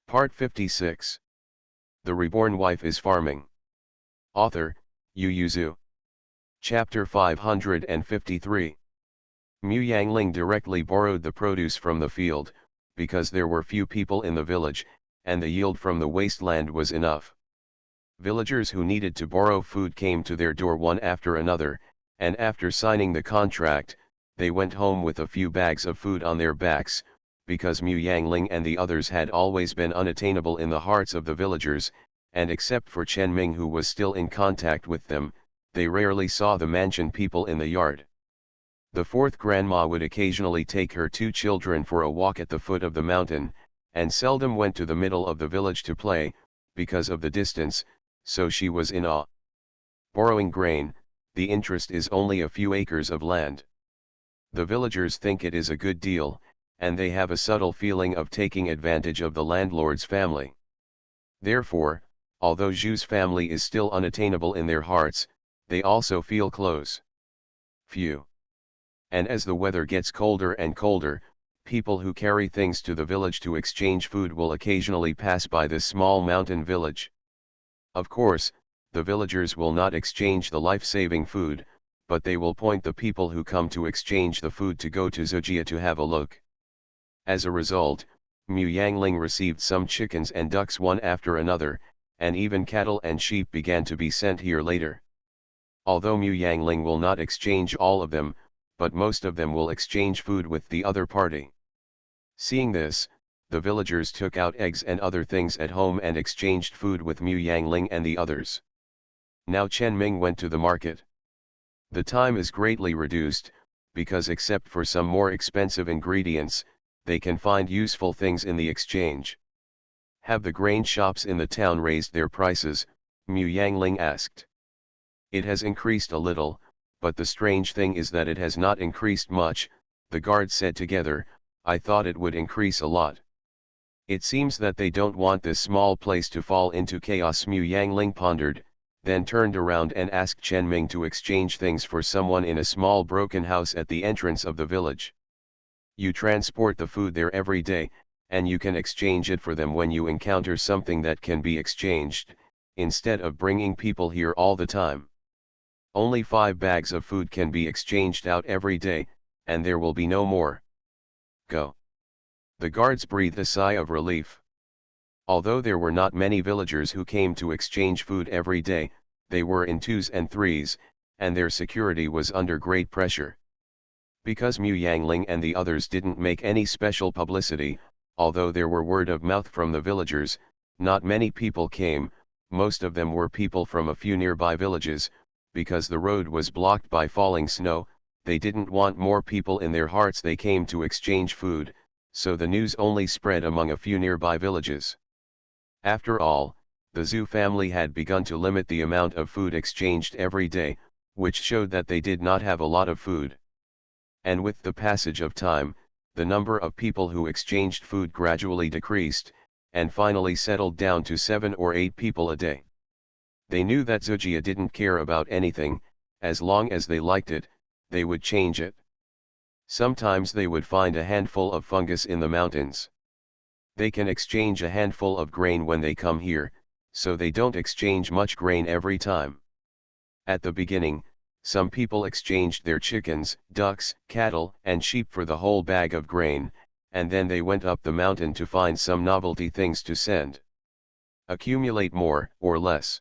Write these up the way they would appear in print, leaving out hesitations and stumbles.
Part 56. The Reborn Wife is Farming. Author, Yu Yuzu. Chapter 553. Mu Yangling directly borrowed the produce from the field, because there were few people in the village, and the yield from the wasteland was enough. Villagers who needed to borrow food came to their door one after another, and after signing the contract, they went home with a few bags of food on their backs, because Mu Yangling and the others had always been unattainable in the hearts of the villagers, and except for Chen Ming who was still in contact with them, they rarely saw the mansion people in the yard. The fourth grandma would occasionally take her two children for a walk at the foot of the mountain, and seldom went to the middle of the village to play, because of the distance, so she was in awe. Borrowing grain, the interest is only a few acres of land. The villagers think it is a good deal, and they have a subtle feeling of taking advantage of the landlord's family. Therefore, although Zhu's family is still unattainable in their hearts, they also feel close. Few. And as the weather gets colder and colder, people who carry things to the village to exchange food will occasionally pass by this small mountain village. Of course, the villagers will not exchange the life-saving food, but they will point the people who come to exchange the food to go to Zojia to have a look. As a result, Mu Yangling received some chickens and ducks one after another, and even cattle and sheep began to be sent here later. Although Mu Yangling will not exchange all of them, but most of them will exchange food with the other party. Seeing this, the villagers took out eggs and other things at home and exchanged food with Mu Yangling and the others. Now Chen Ming went to the market. The time is greatly reduced, because except for some more expensive ingredients, they can find useful things in the exchange. Have the grain shops in the town raised their prices? Mu Yangling asked. It has increased a little, but the strange thing is that it has not increased much, the guards said together. I thought it would increase a lot. It seems that they don't want this small place to fall into chaos. Mu Yangling pondered, then turned around and asked Chen Ming to exchange things for someone in a small broken house at the entrance of the village. You transport the food there every day, and you can exchange it for them when you encounter something that can be exchanged, instead of bringing people here all the time. Only 5 bags of food can be exchanged out every day, and there will be no more. Go. The guards breathed a sigh of relief. Although there were not many villagers who came to exchange food every day, they were in 2s and 3s, and their security was under great pressure. Because Mu Yangling and the others didn't make any special publicity, although there were word of mouth from the villagers, not many people came. Most of them were people from a few nearby villages. Because the road was blocked by falling snow, they didn't want more people in their hearts. They came to exchange food, so the news only spread among a few nearby villages. After all, the Zhu family had begun to limit the amount of food exchanged every day, which showed that they did not have a lot of food. And with the passage of time, the number of people who exchanged food gradually decreased, and finally settled down to 7 or 8 people a day. They knew that Zojia didn't care about anything. As long as they liked it, they would change it. Sometimes they would find a handful of fungus in the mountains. They can exchange a handful of grain when they come here, so they don't exchange much grain every time. At the beginning, some people exchanged their chickens, ducks, cattle, and sheep for the whole bag of grain, and then they went up the mountain to find some novelty things to send. Accumulate more or less.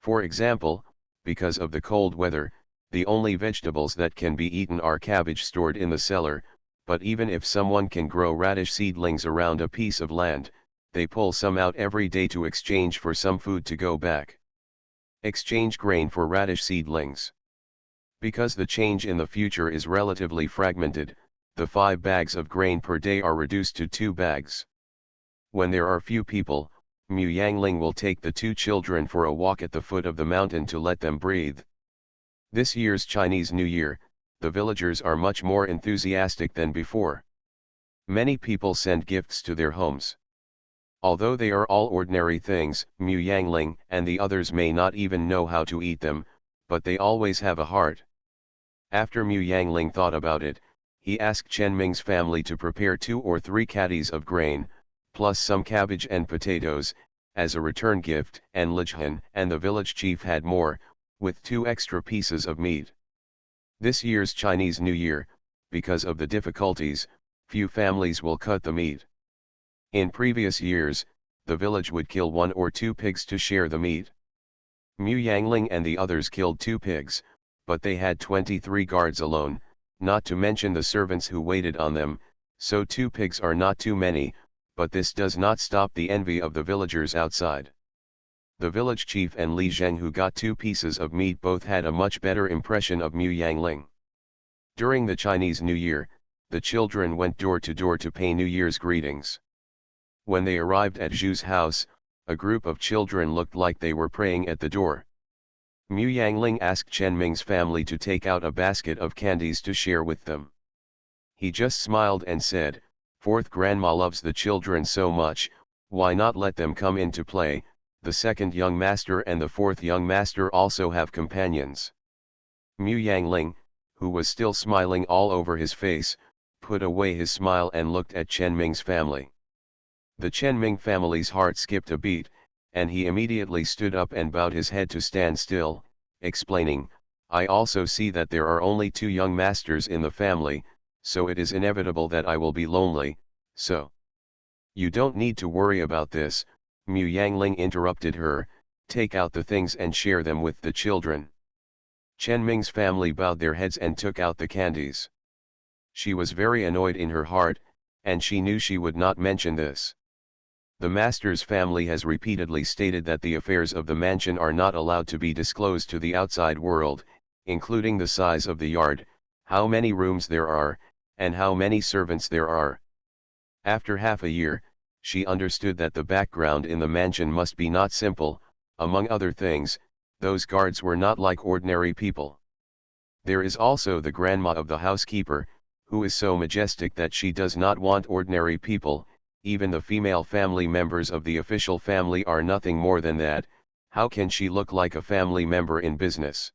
For example, because of the cold weather, the only vegetables that can be eaten are cabbage stored in the cellar, but even if someone can grow radish seedlings around a piece of land, they pull some out every day to exchange for some food to go back. Exchange grain for radish seedlings. Because the change in the future is relatively fragmented, the 5 bags of grain per day are reduced to 2 bags. When there are few people, Mu Yangling will take the 2 children for a walk at the foot of the mountain to let them breathe. This year's Chinese New Year, the villagers are much more enthusiastic than before. Many people send gifts to their homes. Although they are all ordinary things, Mu Yangling and the others may not even know how to eat them, but they always have a heart. After Mu Yangling thought about it, he asked Chen Ming's family to prepare 2 or 3 caddies of grain, plus some cabbage and potatoes, as a return gift, and Lijhan and the village chief had more, with 2 extra pieces of meat. This year's Chinese New Year, because of the difficulties, few families will cut the meat. In previous years, the village would kill 1 or 2 pigs to share the meat. Mu Yangling and the others killed 2 pigs, but they had 23 guards alone, not to mention the servants who waited on them, so 2 pigs are not too many, but this does not stop the envy of the villagers outside. The village chief and Li Zheng, who got 2 pieces of meat, both had a much better impression of Mu Yangling. During the Chinese New Year, the children went door to door to pay New Year's greetings. When they arrived at Zhu's house, a group of children looked like they were praying at the door. Mu Yangling asked Chen Ming's family to take out a basket of candies to share with them. He just smiled and said, "Fourth grandma loves the children so much, why not let them come in to play? The second young master and the fourth young master also have companions." Mu Yangling, who was still smiling all over his face, put away his smile and looked at Chen Ming's family. The Chen Ming family's heart skipped a beat, and he immediately stood up and bowed his head to stand still, explaining, "I also see that there are only 2 young masters in the family, so it is inevitable that I will be lonely, so." "You don't need to worry about this," Mu Yangling interrupted her, "take out the things and share them with the children." Chen Ming's family bowed their heads and took out the candies. She was very annoyed in her heart, and she knew she would not mention this. The master's family has repeatedly stated that the affairs of the mansion are not allowed to be disclosed to the outside world, including the size of the yard, how many rooms there are, and how many servants there are. After half a year, she understood that the background in the mansion must be not simple. Among other things, those guards were not like ordinary people. There is also the grandma of the housekeeper, who is so majestic that she does not want ordinary people. Even the female family members of the official family are nothing more than that. How can she look like a family member in business?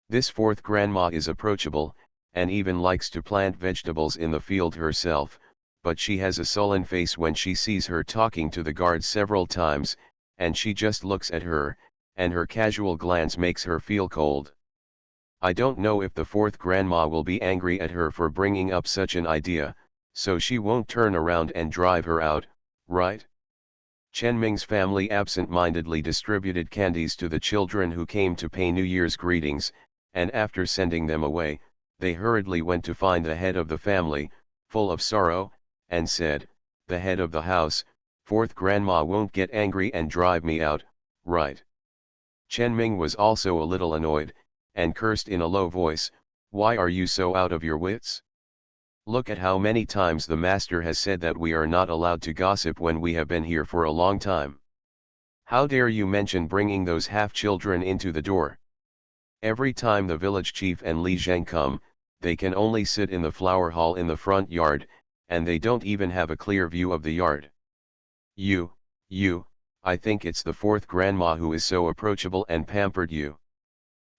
This fourth grandma is approachable, and even likes to plant vegetables in the field herself, but she has a sullen face when she sees her talking to the guards several times, and she just looks at her, and her casual glance makes her feel cold. I don't know if the fourth grandma will be angry at her for bringing up such an idea, so she won't turn around and drive her out, right? Chen Ming's family absent-mindedly distributed candies to the children who came to pay New Year's greetings, and after sending them away, they hurriedly went to find the head of the family, full of sorrow, and said, "The head of the house, fourth grandma won't get angry and drive me out, right?" Chen Ming was also a little annoyed, and cursed in a low voice, "Why are you so out of your wits? Look at how many times the master has said that we are not allowed to gossip when we have been here for a long time. How dare you mention bringing those half-children into the door? Every time the village chief and Li Zheng come, they can only sit in the flower hall in the front yard, and they don't even have a clear view of the yard. I think it's the fourth grandma who is so approachable and pampered you."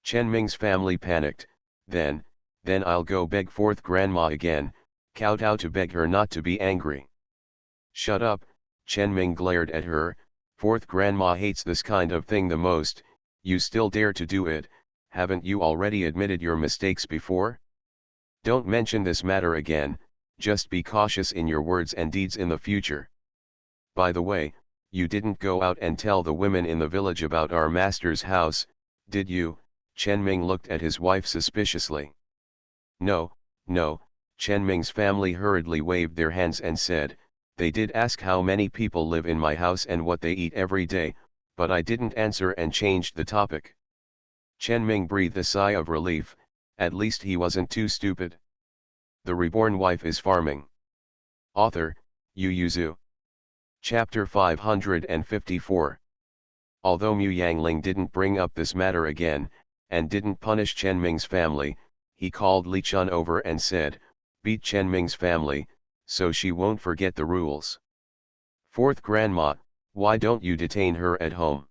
Chen Ming's family panicked. Then I'll go beg fourth grandma again, kowtow to beg her not to be angry." "Shut up," Chen Ming glared at her, "fourth grandma hates this kind of thing the most, you still dare to do it, haven't you already admitted your mistakes before? Don't mention this matter again, just be cautious in your words and deeds in the future. By the way, you didn't go out and tell the women in the village about our master's house, did you?" Chen Ming looked at his wife suspiciously. No, Chen Ming's family hurriedly waved their hands and said, "They did ask how many people live in my house and what they eat every day, but I didn't answer and changed the topic." Chen Ming breathed a sigh of relief, at least he wasn't too stupid. The Reborn Wife is Farming. Author, Yu Yuzu. Chapter 554. Although Mu Yangling didn't bring up this matter again, and didn't punish Chen Ming's family, he called Li Chun over and said, "Beat Chen Ming's family, so she won't forget the rules. Fourth grandma, why don't you detain her at home?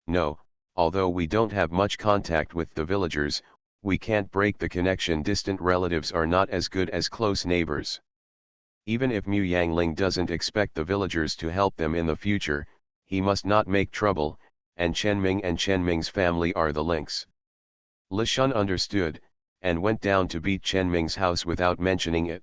No, although we don't have much contact with the villagers, we can't break the connection. Distant relatives are not as good as close neighbors. Even if Mu Yangling doesn't expect the villagers to help them in the future, he must not make trouble, and Chen and Chen family are the links. Li Shun understood, and went down to beat Chen house without mentioning it.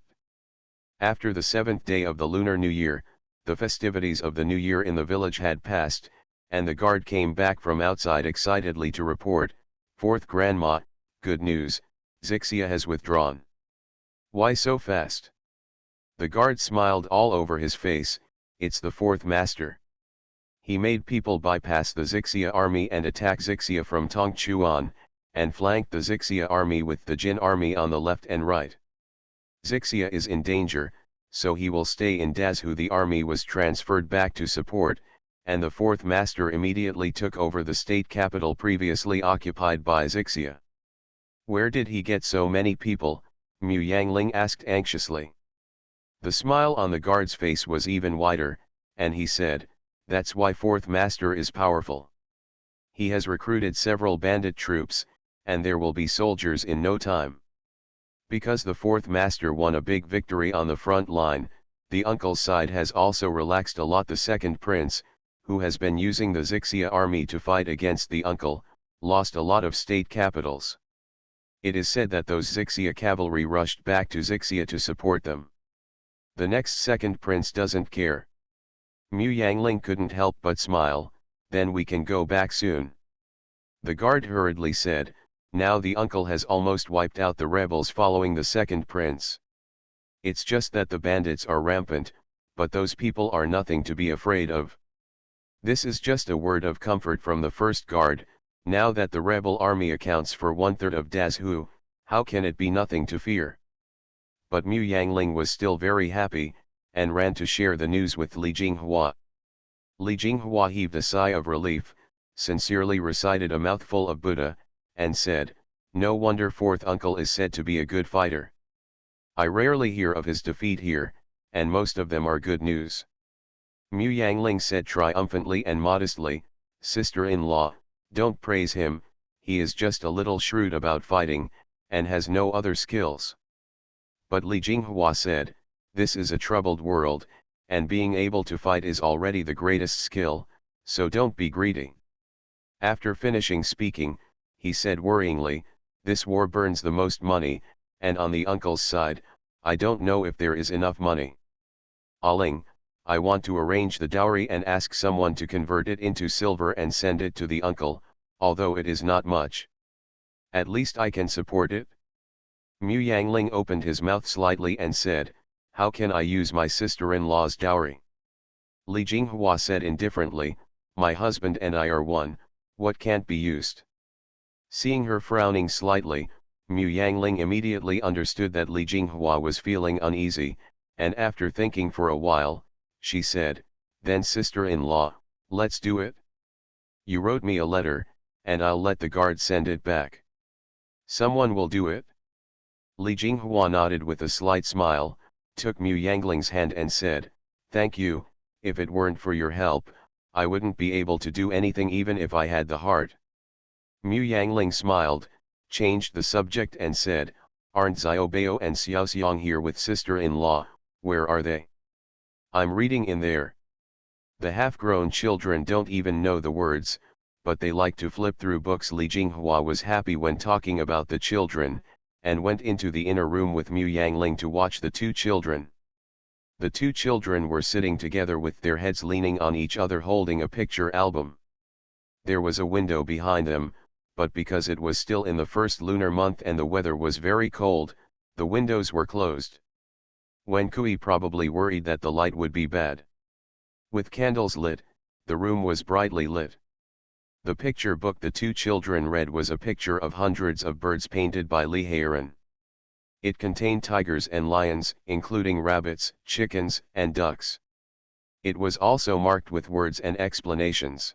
After the 7th day of the Lunar New Year, the festivities of the New Year in the village had passed, and the guard came back from outside excitedly to report, "Fourth Grandma, good news, Zixia has withdrawn." "Why so fast?" The guard smiled all over his face. "It's the fourth master. He made people bypass the Zixia army and attack Zixia from Tongchuan, and flanked the Zixia army with the Jin army on the left and right. Zixia is in danger, so he will stay in Dazhu." The army was transferred back to support, and the fourth master immediately took over the state capital previously occupied by Zixia. "Where did he get so many people?" Mu Yangling asked anxiously. The smile on the guard's face was even wider, and he said, "That's why fourth master is powerful. He has recruited several bandit troops, and there will be soldiers in no time." Because the fourth master won a big victory on the front line, the uncle's side has also relaxed a lot. The second prince, who has been using the Zixia army to fight against the uncle, lost a lot of state capitals. It is said that those Zixia cavalry rushed back to Zixia to support them. The next second prince doesn't care. Mu Yangling couldn't help but smile. "Then we can go back soon." The guard hurriedly said, "Now the uncle has almost wiped out the rebels following the second prince. It's just that the bandits are rampant, but those people are nothing to be afraid of." This is just a word of comfort from the first guard. Now that the rebel army accounts for 1/3 of Dazhu, how can it be nothing to fear? But Mu Yangling was still very happy, and ran to share the news with Li Jinghua. Li Jinghua heaved a sigh of relief, sincerely recited a mouthful of Buddha, and said, "No wonder fourth uncle is said to be a good fighter. I rarely hear of his defeat here, and most of them are good news." Mu Yangling said triumphantly and modestly, "Sister-in-law, don't praise him, he is just a little shrewd about fighting, and has no other skills." But Li Jinghua said, "This is a troubled world, and being able to fight is already the greatest skill, so don't be greedy." After finishing speaking, he said worryingly, "This war burns the most money, and on the uncle's side, I don't know if there is enough money. Aling, I want to arrange the dowry and ask someone to convert it into silver and send it to the uncle, although it is not much. At least I can support it." Mu Yangling opened his mouth slightly and said, "How can I use my sister-in-law's dowry?" Li Jinghua said indifferently, "My husband and I are one, what can't be used?" Seeing her frowning slightly, Mu Yangling immediately understood that Li Jinghua was feeling uneasy, and after thinking for a while, she said, "Then sister-in-law, let's do it. You wrote me a letter, and I'll let the guard send it back. Someone will do it?" Li Jinghua nodded with a slight smile, took Mu Yangling's hand and said, "Thank you, if it weren't for your help, I wouldn't be able to do anything even if I had the heart." Mu Yangling smiled, changed the subject and said, "Aren't Xiaobao and Xiaoxiang here with sister-in-law, where are they? I'm reading in there." The half-grown children don't even know the words, but they like to flip through books. Li Jinghua was happy when talking about the children, and went into the inner room with Mu Yangling to watch the two children. The two children were sitting together with their heads leaning on each other holding a picture album. There was a window behind them, but because it was still in the first lunar month and the weather was very cold, the windows were closed. Wen Kui probably worried that the light would be bad. With candles lit, the room was brightly lit. The picture book the two children read was a picture of hundreds of birds painted by Li Heiran. It contained tigers and lions, including rabbits, chickens, and ducks. It was also marked with words and explanations.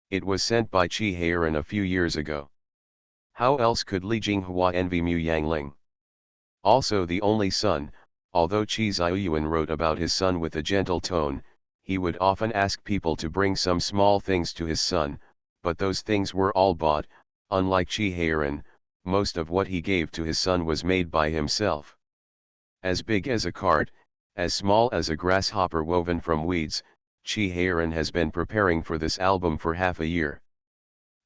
It was sent by Qi Heiran a few years ago. How else could Li Jinghua envy Mu Yangling? Also the only son, although Qi Ziyuan wrote about his son with a gentle tone, he would often ask people to bring some small things to his son, but those things were all bought. Unlike Qi Heiran, most of what he gave to his son was made by himself. As big as a cart, As small as a grasshopper woven from weeds, Chi Heiran has been preparing for this album for half a year.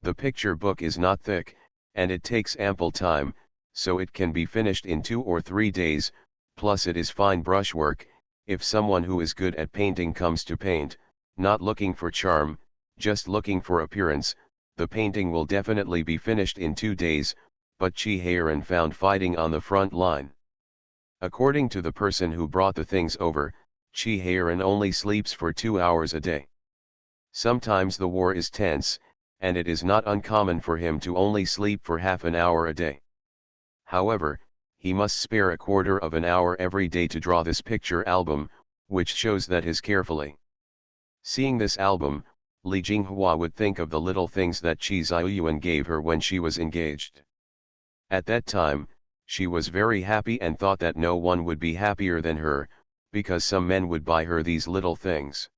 The picture book is not thick, and it takes ample time, so it can be finished in 2 or 3 days, plus it is fine brushwork. If someone who is good at painting comes to paint, not looking for charm, just looking for appearance, the painting will definitely be finished in 2 days, but Chi Heiran found fighting on the front line. According to the person who brought the things over, Chi Heiran only sleeps for 2 hours a day. Sometimes the war is tense, and it is not uncommon for him to only sleep for half an hour a day. However, he must spare a quarter of an hour every day to draw this picture album, which shows that his carefully. Seeing this album, Li Jinghua would think of the little things that Qi Ziyuan gave her when she was engaged. At that time, she was very happy and thought that no one would be happier than her, because some men would buy her these little things.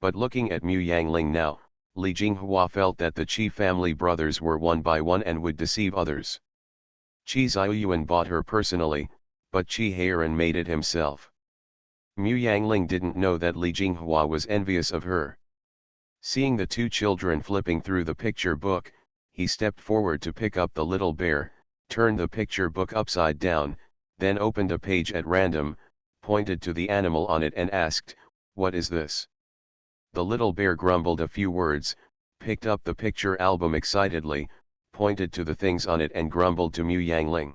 But looking at Mu Yangling now, Li Jinghua felt that the Qi family brothers were one by one and would deceive others. Qi Ziyuan bought her personally, but Qi Heiran made it himself. Mu Yangling didn't know that Li Jinghua was envious of her. Seeing the 2 children flipping through the picture book, he stepped forward to pick up the little bear, turned the picture book upside down, then opened a page at random, pointed to the animal on it and asked, "What is this?" The little bear grumbled a few words, picked up the picture album excitedly, pointed to the things on it and grumbled to Mu Yangling.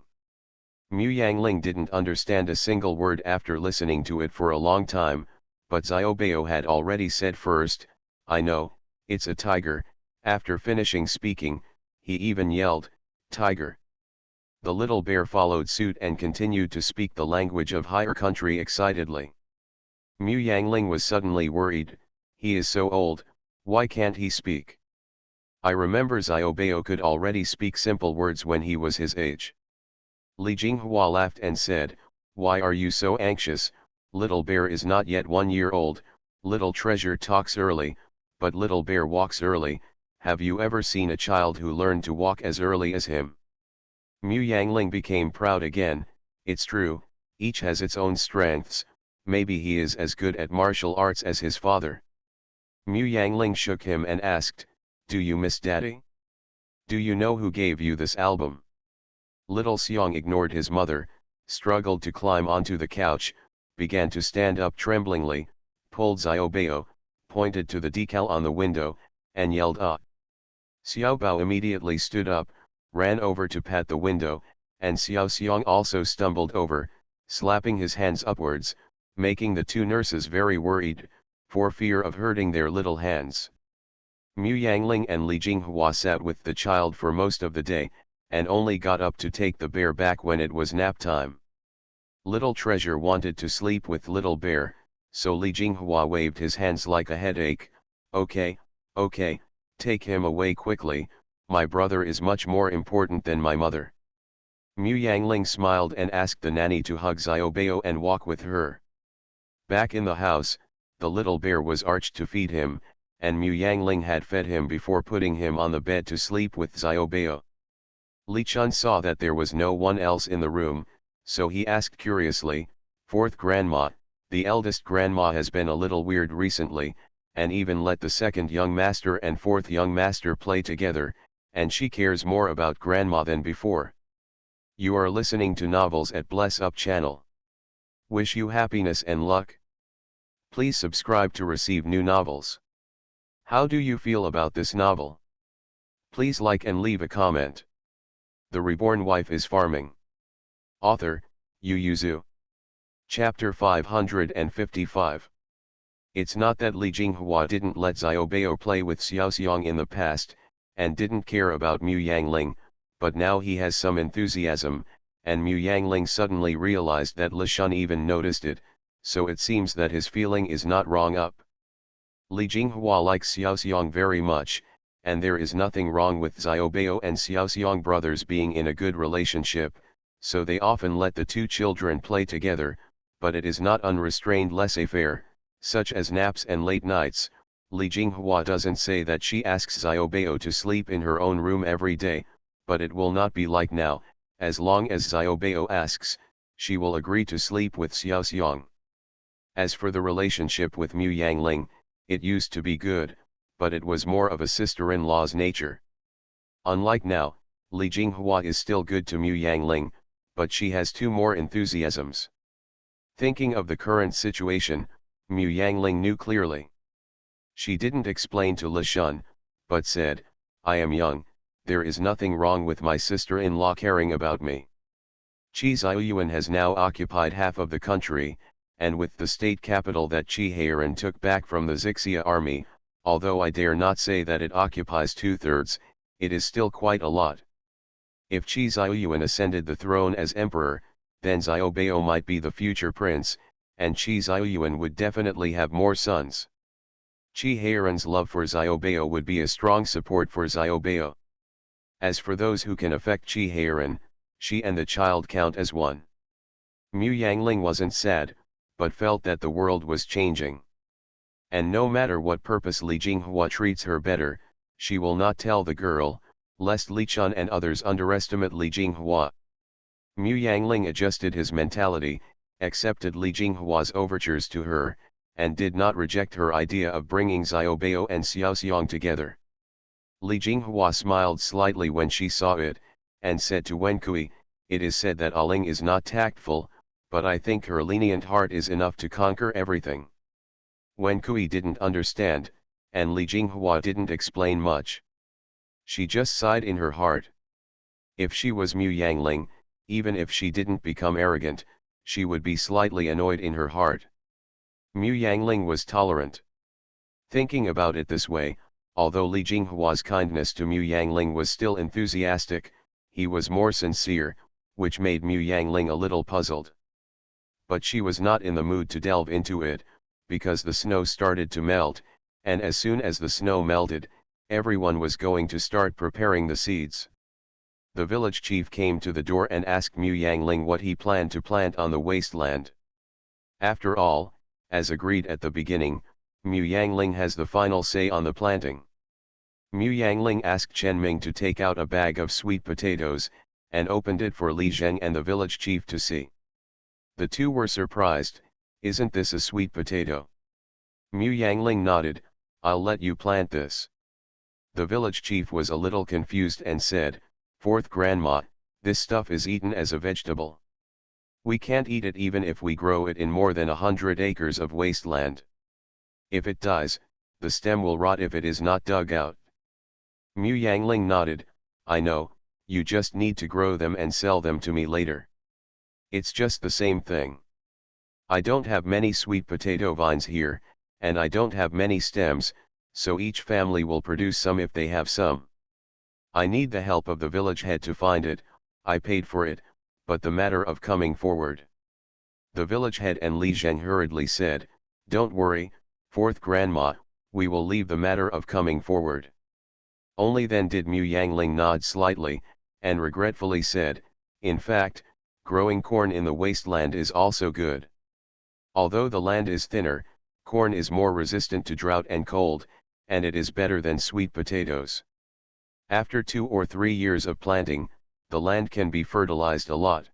Mu Yangling didn't understand a single word after listening to it for a long time, but Xiaobao had already said first, "I know, it's a tiger." After finishing speaking, he even yelled, "Tiger." The little bear followed suit and continued to speak the language of higher country excitedly. Mu Yangling was suddenly worried. He is so old, why can't he speak? I remember Xiaobao could already speak simple words when he was his age. Li Jinghua laughed and said, "Why are you so anxious? Little bear is not yet 1 year old, little treasure talks early, but little bear walks early. Have you ever seen a child who learned to walk as early as him?" Mu Yangling became proud again. It's true, each has its own strengths, maybe he is as good at martial arts as his father. Mu Yangling shook him and asked, "Do you miss Daddy? Do you know who gave you this album?" Little Xiong ignored his mother, struggled to climb onto the couch, began to stand up tremblingly, pulled Xiaobao, pointed to the decal on the window, and yelled, "Ah!" Xiaobao immediately stood up, ran over to pat the window, and Xiao Xiong also stumbled over, slapping his hands upwards, making the 2 nurses very worried, for fear of hurting their little hands. Mu Yangling and Li Jinghua sat with the child for most of the day, and only got up to take the bear back when it was nap time. Little Treasure wanted to sleep with Little Bear, so Li Jinghua waved his hands like a headache. Okay, take him away quickly, my brother is much more important than my mother." Mu Yangling smiled and asked the nanny to hug Xiaobao and walk with her. Back in the house, the little bear was arched to feed him, and Mu Yangling had fed him before putting him on the bed to sleep with Xiaobao. Li Chun saw that there was no one else in the room, so he asked curiously, "Fourth grandma, the eldest grandma has been a little weird recently, and even let the second young master and fourth young master play together, and she cares more about grandma than before." You are listening to Novels at Bless Up channel. Wish you happiness and luck. Please subscribe to receive new novels. How do you feel about this novel? Please like and leave a comment. The Reborn Wife is Farming. Author, Yu Yuzu. Chapter 555. It's not that Li Jinghua didn't let Xiaobao play with Xiao Xiong in the past, and didn't care about Mu Yangling, but now he has some enthusiasm, and Mu Yangling suddenly realized that Li Shun even noticed it, so it seems that his feeling is not wrong up. Li Jinghua likes Xiao Xiong very much, and there is nothing wrong with Xiaobao and Xiao Xiong brothers being in a good relationship, so they often let the 2 children play together, but it is not unrestrained laissez-faire, such as naps and late nights. Li Jinghua doesn't say that she asks Xiaobao to sleep in her own room every day, but it will not be like now. As long as Xiaobao asks, she will agree to sleep with Xiao Xiong. As for the relationship with Mu Yangling, it used to be good, but it was more of a sister-in-law's nature. Unlike now, Li Jinghua is still good to Mu Yangling, but she has two more enthusiasms. Thinking of the current situation, Mu Yangling knew clearly. She didn't explain to Li Shun, but said, "I am young, there is nothing wrong with my sister-in-law caring about me. Qi Ziyuan has now occupied half of the country, and with the state capital that Qi Heiran took back from the Xixia army, although I dare not say that it occupies 2/3, it is still quite a lot. If Qi Ziyuan ascended the throne as emperor, then Xiaobao might be the future prince, and Qi Ziyuan would definitely have more sons. Qi Heiran's love for Xiaobao would be a strong support for Xiaobao. As for those who can affect Qi Heiran, she and the child count as one." Mu Yangling wasn't sad, but felt that the world was changing. And no matter what purpose Li Jinghua treats her better, she will not tell the girl, lest Li Chun and others underestimate Li Jinghua. Mu Yangling adjusted his mentality, accepted Li Jinghua's overtures to her, and did not reject her idea of bringing Xiaobao and Xiaoxiang together. Li Jinghua smiled slightly when she saw it, and said to Wen Kui, "It is said that Aling is not tactful, but I think her lenient heart is enough to conquer everything." Wen Kui didn't understand, and Li Jinghua didn't explain much. She just sighed in her heart. If she was Mu Yangling, even if she didn't become arrogant, she would be slightly annoyed in her heart. Mu Yangling was tolerant. Thinking about it this way, although Li Jinghua's kindness to Mu Yangling was still enthusiastic, he was more sincere, which made Mu Yangling a little puzzled. But she was not in the mood to delve into it, because the snow started to melt, and as soon as the snow melted, everyone was going to start preparing the seeds. The village chief came to the door and asked Mu Yangling what he planned to plant on the wasteland. After all, as agreed at the beginning, Mu Yangling has the final say on the planting. Mu Yangling asked Chen Ming to take out a bag of sweet potatoes, and opened it for Li Zheng and the village chief to see. The two were surprised. "Isn't this a sweet potato?" Mu Yangling nodded, "I'll let you plant this." The village chief was a little confused and said, "Fourth grandma, this stuff is eaten as a vegetable. We can't eat it even if we grow it in more than 100 acres of wasteland. If it dies, the stem will rot if it is not dug out." Mu Yangling nodded, "I know, you just need to grow them and sell them to me later. It's just the same thing. I don't have many sweet potato vines here, and I don't have many stems, so each family will produce some if they have some. I need the help of the village head to find it. I paid for it, but the matter of coming forward." The village head and Li Zheng hurriedly said, "Don't worry, fourth grandma, we will leave the matter of coming forward." Only then did Mu Yangling nod slightly, and regretfully said, "In fact, growing corn in the wasteland is also good. Although the land is thinner, corn is more resistant to drought and cold, and it is better than sweet potatoes. After 2 or 3 years of planting, the land can be fertilized a lot."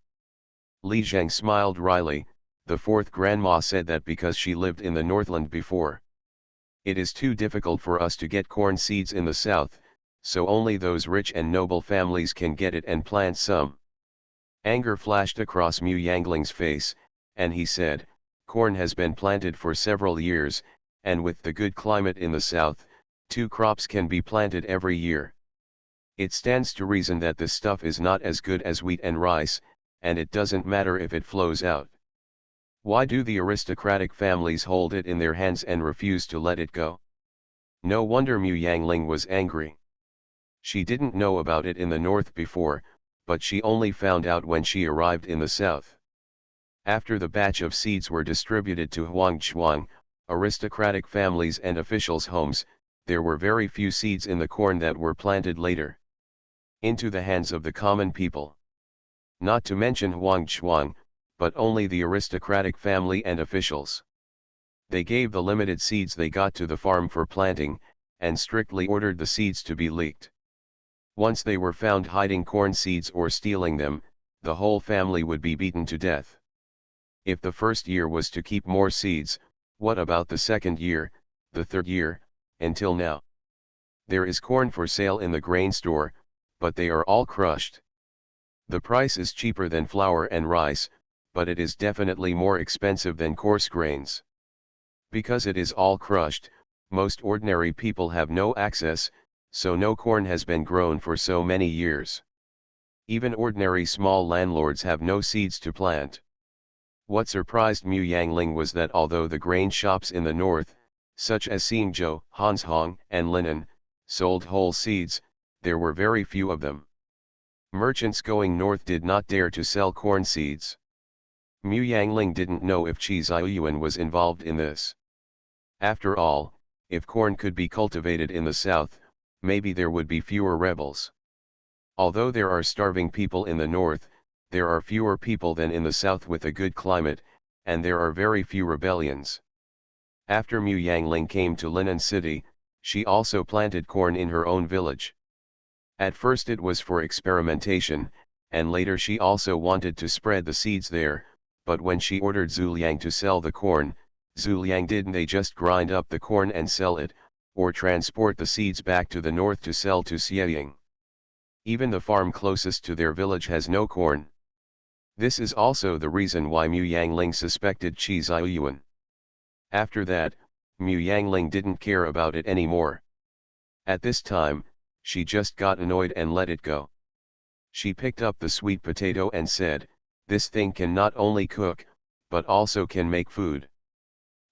Li Zheng smiled wryly. The fourth grandma said that because she lived in the Northland before. "It is too difficult for us to get corn seeds in the south, so only those rich and noble families can get it and plant some." Anger flashed across Mu Yangling's face, and he said, "Corn has been planted for several years, and with the good climate in the south, 2 crops can be planted every year. It stands to reason that this stuff is not as good as wheat and rice, and it doesn't matter if it flows out. Why do the aristocratic families hold it in their hands and refuse to let it go?" No wonder Mu Yangling was angry. She didn't know about it in the north before, but she only found out when she arrived in the south. After the batch of seeds were distributed to Huangchuang, aristocratic families and officials' homes, there were very few seeds in the corn that were planted later into the hands of the common people. Not to mention Huangchuang, but only the aristocratic family and officials. They gave the limited seeds they got to the farm for planting, and strictly ordered the seeds to be leaked. Once they were found hiding corn seeds or stealing them, the whole family would be beaten to death. If the first year was to keep more seeds, what about the second year, the third year, until now? There is corn for sale in the grain store, but they are all crushed. The price is cheaper than flour and rice, but it is definitely more expensive than coarse grains. Because it is all crushed, most ordinary people have no access, so no corn has been grown for so many years. Even ordinary small landlords have no seeds to plant. What surprised Mu Yangling was that although the grain shops in the north, such as Xingzhou, Hanzhong, and Linan, sold whole seeds, there were very few of them. Merchants going north did not dare to sell corn seeds. Mu Yangling didn't know if Qi Ziyuan was involved in this. After all, if corn could be cultivated in the south, maybe there would be fewer rebels. Although there are starving people in the north, there are fewer people than in the south with a good climate, and there are very few rebellions. After Mu Yangling came to Linan City, she also planted corn in her own village. At first it was for experimentation, and later she also wanted to spread the seeds there, but when she ordered Zhu Liang to sell the corn, Zhu Liang didn't they just grind up the corn and sell it, or transport the seeds back to the north to sell to Xieying. Even the farm closest to their village has no corn. This is also the reason why Mu Yangling suspected Qi Ziyuan. After that, Mu Yangling didn't care about it anymore. At this time, she just got annoyed and let it go. She picked up the sweet potato and said, "This thing can not only cook, but also can make food."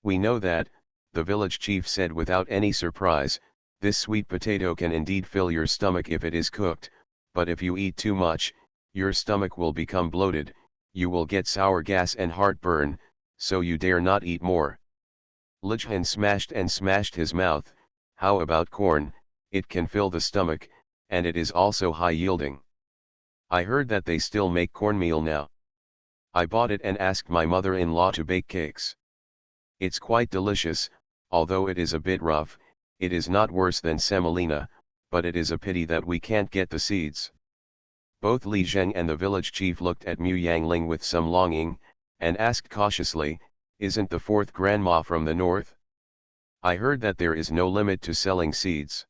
"We know that," the village chief said without any surprise, "this sweet potato can indeed fill your stomach if it is cooked, but if you eat too much, your stomach will become bloated, you will get sour gas and heartburn, so you dare not eat more." Lijhan smashed and smashed his mouth. "How about corn? It can fill the stomach, and it is also high yielding. I heard that they still make cornmeal now. I bought it and asked my mother-in-law to bake cakes. It's quite delicious, although it is a bit rough. It is not worse than semolina, but it is a pity that we can't get the seeds." Both Li Zheng and the village chief looked at Mu Yangling with some longing, and asked cautiously, "Isn't the fourth grandma from the north? I heard that there is no limit to selling seeds."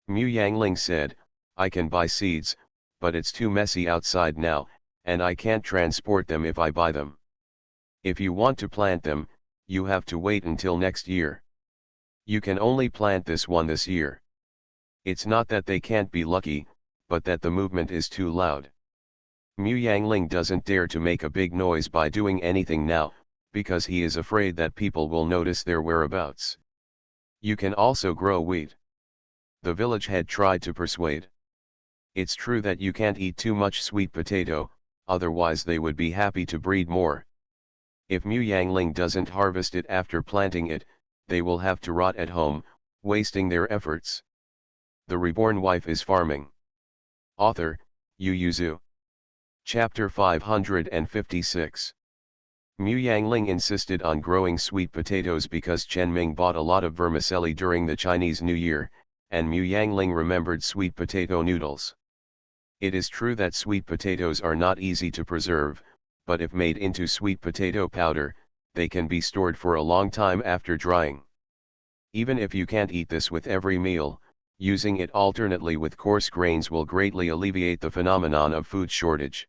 Mu Yangling said, "I can buy seeds, but it's too messy outside now, and I can't transport them if I buy them. If you want to plant them, you have to wait until next year. You can only plant this one this year. It's not that they can't be lucky, but that the movement is too loud." Mu Yangling doesn't dare to make a big noise by doing anything now, because he is afraid that people will notice their whereabouts. "You can also grow wheat," the village head tried to persuade. "It's true that you can't eat too much sweet potato, otherwise they would be happy to breed more. If Mu Yangling doesn't harvest it after planting it, they will have to rot at home, wasting their efforts." The Reborn Wife is Farming. Author, Yu Zhu. Chapter 556. Mu Yangling insisted on growing sweet potatoes because Chen Ming bought a lot of vermicelli during the Chinese New Year, and Mu Yangling remembered sweet potato noodles. It is true that sweet potatoes are not easy to preserve, but if made into sweet potato powder, they can be stored for a long time after drying. Even if you can't eat this with every meal, using it alternately with coarse grains will greatly alleviate the phenomenon of food shortage.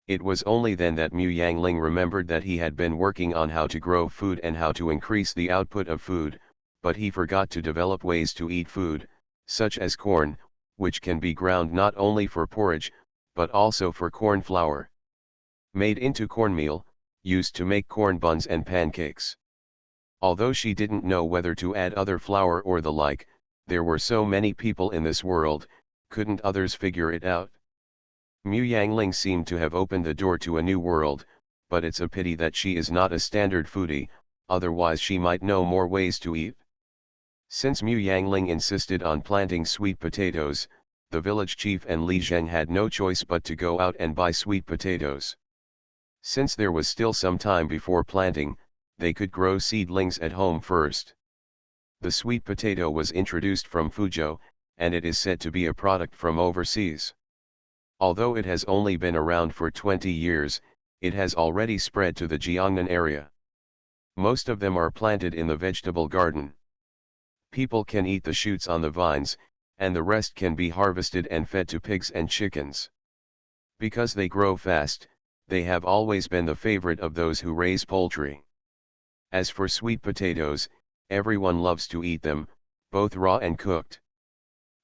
It was only then that Mu Yangling remembered that he had been working on how to grow food and how to increase the output of food, but he forgot to develop ways to eat food, such as corn, which can be ground not only for porridge, but also for corn flour. Made into cornmeal, used to make corn buns and pancakes. Although she didn't know whether to add other flour or the like, there were so many people in this world, couldn't others figure it out? Mu Yangling seemed to have opened the door to a new world, but it's a pity that she is not a standard foodie, otherwise she might know more ways to eat. Since Mu Yangling insisted on planting sweet potatoes, the village chief and Li Zheng had no choice but to go out and buy sweet potatoes. Since there was still some time before planting, they could grow seedlings at home first. The sweet potato was introduced from Fuzhou, and it is said to be a product from overseas. Although it has only been around for 20 years, it has already spread to the Jiangnan area. Most of them are planted in the vegetable garden. People can eat the shoots on the vines, and the rest can be harvested and fed to pigs and chickens. Because they grow fast, they have always been the favorite of those who raise poultry. As for sweet potatoes, everyone loves to eat them, both raw and cooked.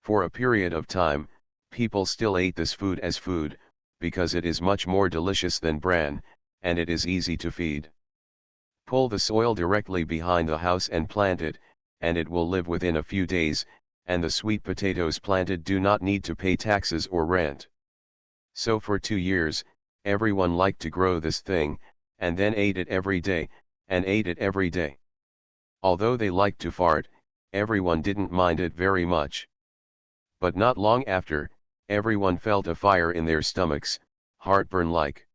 For a period of time, people still ate this food as food, because it is much more delicious than bran, and it is easy to feed. Pull the soil directly behind the house and plant it, and it will live within a few days, and the sweet potatoes planted do not need to pay taxes or rent. So for 2 years, everyone liked to grow this thing, and then ate it every day, and ate it every day. Although they liked to fart, everyone didn't mind it very much. But not long after, everyone felt a fire in their stomachs, heartburn-like.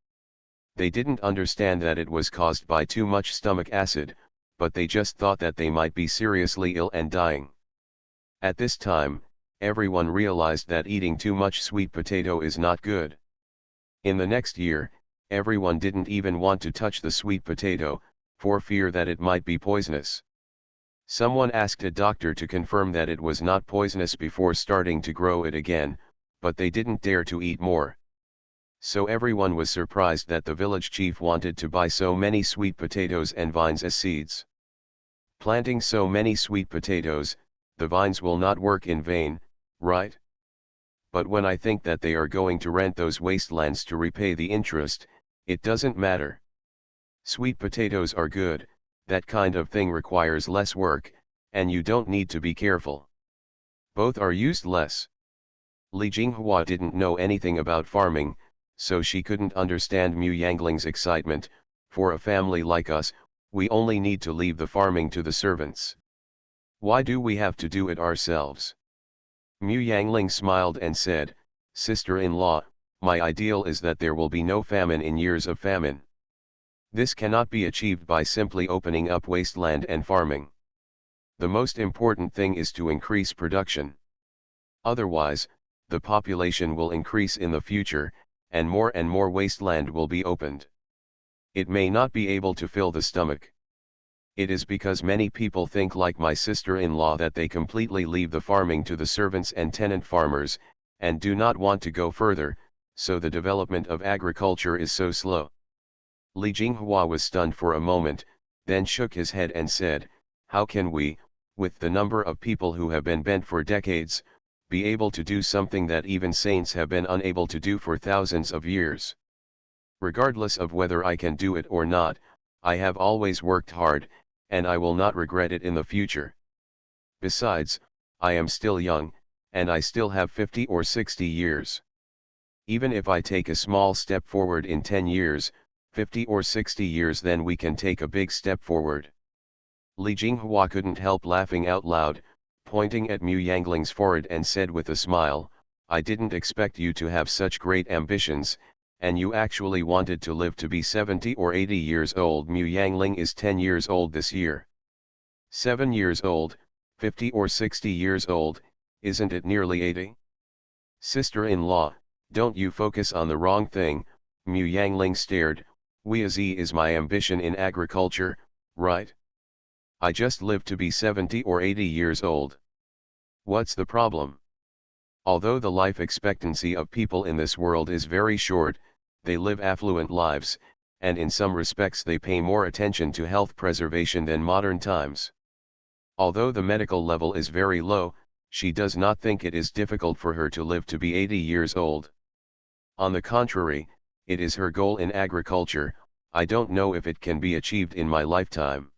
They didn't understand that it was caused by too much stomach acid, but they just thought that they might be seriously ill and dying. At this time, everyone realized that eating too much sweet potato is not good. In the next year, everyone didn't even want to touch the sweet potato, for fear that it might be poisonous. Someone asked a doctor to confirm that it was not poisonous before starting to grow it again, but they didn't dare to eat more. So everyone was surprised that the village chief wanted to buy so many sweet potatoes and vines as seeds. Planting so many sweet potatoes, the vines will not work in vain, right? But when I think that they are going to rent those wastelands to repay the interest, it doesn't matter. Sweet potatoes are good, that kind of thing requires less work, and you don't need to be careful. Both are used less. Li Jinghua didn't know anything about farming, so she couldn't understand Mu Yangling's excitement. For a family like us, we only need to leave the farming to the servants. Why do we have to do it ourselves? Mu Yangling smiled and said, "Sister-in-law, my ideal is that there will be no famine in years of famine. This cannot be achieved by simply opening up wasteland and farming. The most important thing is to increase production. Otherwise, the population will increase in the future, and more wasteland will be opened. It may not be able to fill the stomach. It is because many people think like my sister-in-law that they completely leave the farming to the servants and tenant farmers, and do not want to go further, so the development of agriculture is so slow." Li Jinghua was stunned for a moment, then shook his head and said, "How can we, with the number of people who have been bent for decades, be able to do something that even saints have been unable to do for thousands of years? Regardless of whether I can do it or not, I have always worked hard, and I will not regret it in the future. Besides, I am still young, and I still have 50 or 60 years. Even if I take a small step forward in 10 years, 50 or 60 years, then we can take a big step forward." Li Jinghua couldn't help laughing out loud, pointing at Mu Yangling's forehead, and said with a smile, "I didn't expect you to have such great ambitions, and you actually wanted to live to be 70 or 80 years old. Mu Yangling is 10 years old this year. 7 years old, 50 or 60 years old, isn't it nearly 80? Sister-in-law, don't you focus on the wrong thing." Mu Yangling stared. "Weazi is my ambition in agriculture, right? I just live to be 70 or 80 years old. What's the problem?" Although the life expectancy of people in this world is very short, they live affluent lives, and in some respects they pay more attention to health preservation than modern times. Although the medical level is very low, she does not think it is difficult for her to live to be 80 years old. On the contrary, it is her goal in agriculture. I don't know if it can be achieved in my lifetime.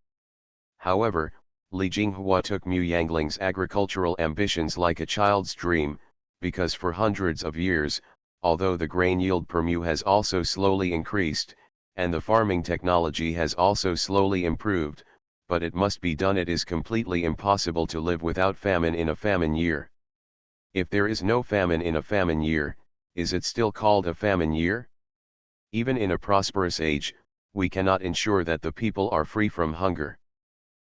However, Li Jinghua took Mu Yangling's agricultural ambitions like a child's dream, because for hundreds of years, although the grain yield per mu has also slowly increased, and the farming technology has also slowly improved, but it must be done. It is completely impossible to live without famine in a famine year. If there is no famine in a famine year, is it still called a famine year? Even in a prosperous age, we cannot ensure that the people are free from hunger.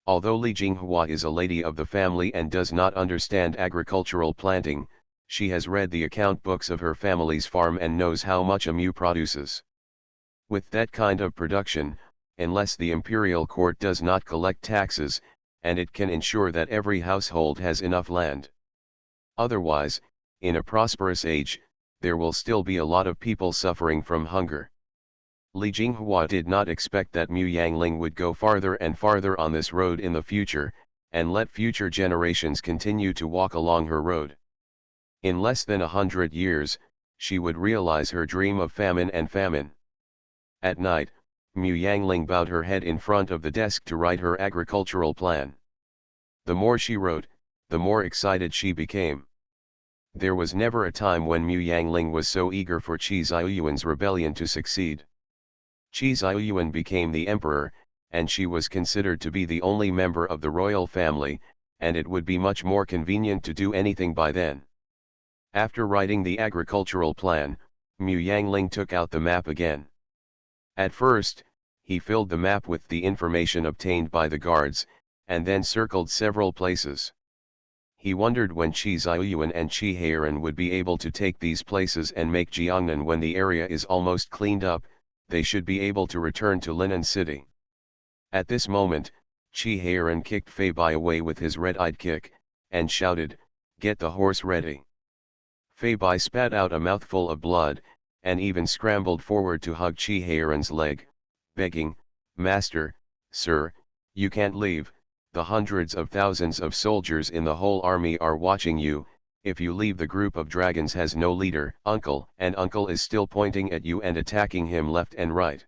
Although Li Jinghua is a lady of the family and does not understand agricultural planting, she has read the account books of her family's farm and knows how much a mu produces. With that kind of production, unless the imperial court does not collect taxes, and it can ensure that every household has enough land. Otherwise, in a prosperous age, there will still be a lot of people suffering from hunger. Li Jinghua did not expect that Mu Yangling would go farther and farther on this road in the future, and let future generations continue to walk along her road. In less than 100 years, she would realize her dream of famine and famine. At night, Mu Yangling bowed her head in front of the desk to write her agricultural plan. The more she wrote, the more excited she became. There was never a time when Mu Yangling was so eager for Qi Ziyuan's rebellion to succeed. Qi Ziyuan became the emperor, and she was considered to be the only member of the royal family, and it would be much more convenient to do anything by then. After writing the agricultural plan, Mu Yangling took out the map again. At first, he filled the map with the information obtained by the guards, and then circled several places. He wondered when Qi Ziyuan and Qi Heiran would be able to take these places and make Jiangnan. When the area is almost cleaned up, they should be able to return to Linan City. At this moment, Qi Heiran kicked Fei Bai away with his red-eyed kick, and shouted, "Get the horse ready." Fei Bai spat out a mouthful of blood, and even scrambled forward to hug Qi Heiran's leg, begging, "Master, sir, you can't leave, the hundreds of thousands of soldiers in the whole army are watching you. If you leave, the group of dragons has no leader, uncle, and uncle is still pointing at you and attacking him left and right."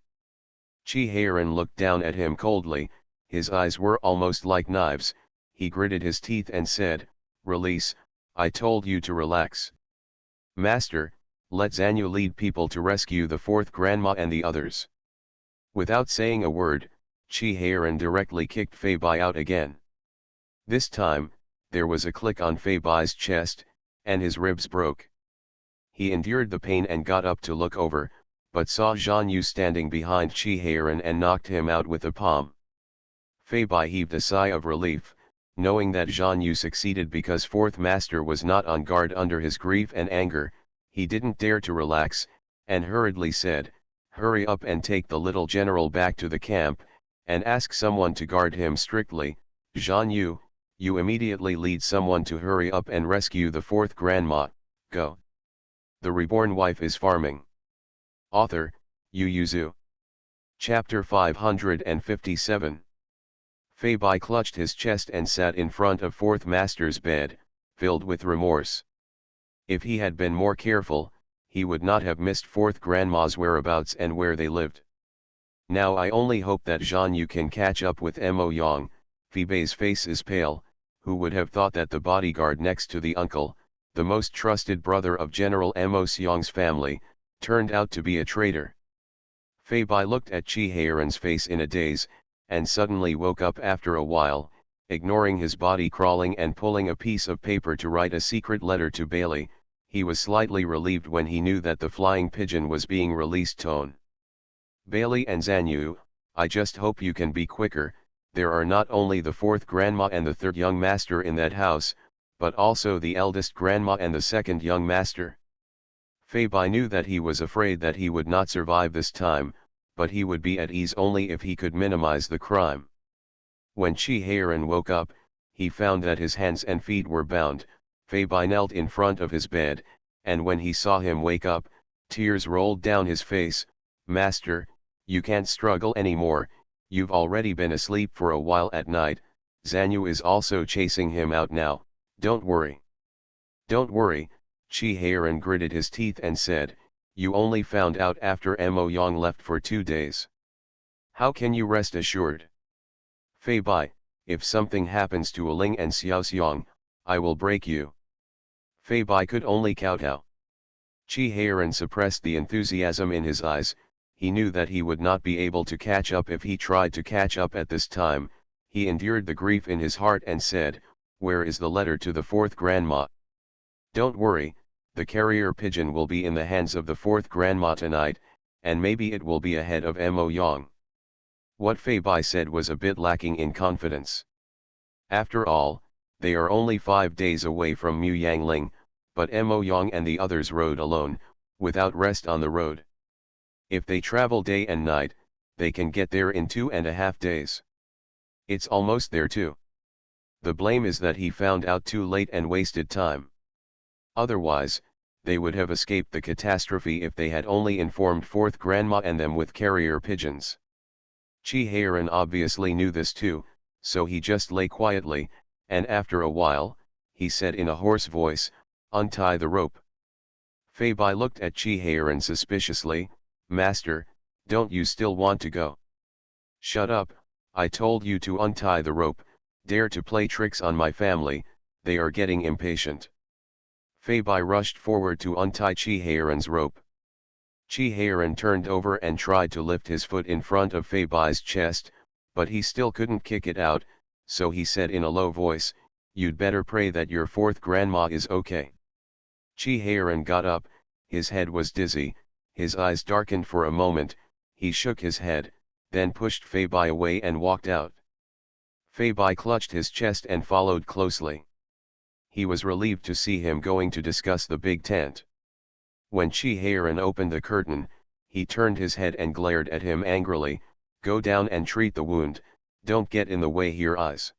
Qi Heiran looked down at him coldly, his eyes were almost like knives. He gritted his teeth and said, "Release, I told you to relax. Master, let Zanyu lead people to rescue the fourth grandma and the others." Without saying a word, Qi Heiran directly kicked Fei Bai out again. This time, there was a click on Fei Bai's chest, and his ribs broke. He endured the pain and got up to look over, but saw Zhan Yu standing behind Qi Heiran and knocked him out with a palm. Fei Bai heaved a sigh of relief, knowing that Zhan Yu succeeded because fourth master was not on guard. Under his grief and anger, he didn't dare to relax, and hurriedly said, "Hurry up and take the little general back to the camp, and ask someone to guard him strictly. Zhan Yu, you immediately lead someone to hurry up and rescue the fourth grandma, go." The Reborn Wife is Farming. Author, Yu Yuzu. Chapter 557. Fei Bai clutched his chest and sat in front of fourth master's bed, filled with remorse. If he had been more careful, he would not have missed fourth grandma's whereabouts and where they lived. Now I only hope that Zhan Yu can catch up with Mo Yang. Fei Bai's face is pale. Who would have thought that the bodyguard next to the uncle, the most trusted brother of General Mo Xiang's family, turned out to be a traitor? Fei Bai looked at Qi Heiran's face in a daze, and suddenly woke up after a while, ignoring his body crawling and pulling a piece of paper to write a secret letter to Bailey. He was slightly relieved when he knew that the flying pigeon was being released. Tone. Bailey and Zanyu, I just hope you can be quicker. There are not only the fourth grandma and the third young master in that house, but also the eldest grandma and the second young master. Fei Bai knew that he was afraid that he would not survive this time, but he would be at ease only if he could minimize the crime. When Qi Heiran woke up, he found that his hands and feet were bound. Fei Bai knelt in front of his bed, and when he saw him wake up, tears rolled down his face. "Master, you can't struggle anymore, you've already been asleep for a while at night. Zanyu is also chasing him out now, don't worry." "Don't worry," Qi Heiran gritted his teeth and said, "you only found out after Mo Yang left for 2 days. How can you rest assured?" "Fei Bai, if something happens to Ling and Xiao Xiang, I will break you." Fei Bai could only kowtow. Qi Heiran suppressed the enthusiasm in his eyes. He knew that he would not be able to catch up if he tried to catch up at this time. He endured the grief in his heart and said, "Where is the letter to the fourth grandma?" "Don't worry, the carrier pigeon will be in the hands of the fourth grandma tonight, and maybe it will be ahead of Mo Yang." What Fei Bai said was a bit lacking in confidence. After all, they are only 5 days away from Mu Yangling, but Mo Yang and the others rode alone, without rest on the road. If they travel day and night, they can get there in 2.5 days. It's almost there too. The blame is that he found out too late and wasted time. Otherwise, they would have escaped the catastrophe if they had only informed fourth grandma and them with carrier pigeons. Chi-Heiran obviously knew this too, so he just lay quietly, and after a while, he said in a hoarse voice, "Untie the rope." Fei-Bai looked at Chi-Heiran suspiciously. "Master, don't you still want to go?" "Shut up, I told you to untie the rope. Dare to play tricks on my family, they are getting impatient." Fei-Bai rushed forward to untie Chi-Heiran's rope. Chi-Heiran turned over and tried to lift his foot in front of Fei-Bai's chest, but he still couldn't kick it out, so he said in a low voice, "You'd better pray that your fourth grandma is okay." Chi-Heiran got up, his head was dizzy, his eyes darkened for a moment, he shook his head, then pushed Fei-Bai away and walked out. Fei-Bai clutched his chest and followed closely. He was relieved to see him going to discuss the big tent. When Chi-Heiran opened the curtain, he turned his head and glared at him angrily. "Go down and treat the wound, don't get in the way here, eyes."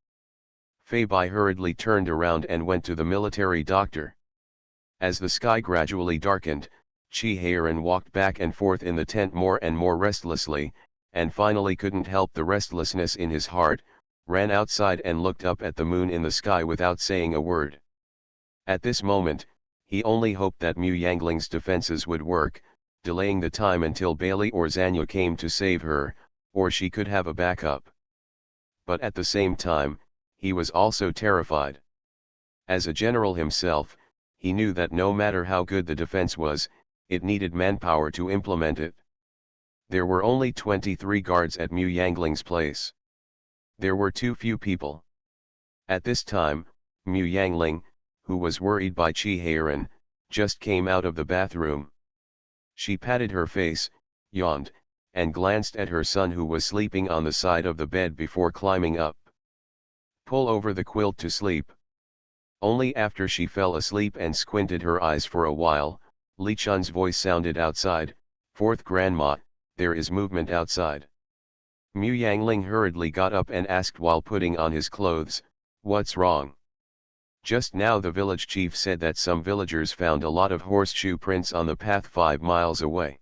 Fei-Bai hurriedly turned around and went to the military doctor. As the sky gradually darkened, Chi-Heiran walked back and forth in the tent more and more restlessly, and finally couldn't help the restlessness in his heart, ran outside and looked up at the moon in the sky without saying a word. At this moment, he only hoped that Mu Yangling's defenses would work, delaying the time until Bailey or Zanya came to save her, or she could have a backup. But at the same time, he was also terrified. As a general himself, he knew that no matter how good the defense was, it needed manpower to implement it. There were only 23 guards at Mu Yangling's place. There were too few people. At this time, Mu Yangling, who was worried by Chi-Heiran, just came out of the bathroom. She patted her face, yawned, and glanced at her son who was sleeping on the side of the bed before climbing up. "Pull over the quilt to sleep." Only after she fell asleep and squinted her eyes for a while, Li Chun's voice sounded outside, "Fourth grandma, there is movement outside." Mu Yangling hurriedly got up and asked while putting on his clothes, "What's wrong?" "Just now the village chief said that some villagers found a lot of horseshoe prints on the path 5 miles away."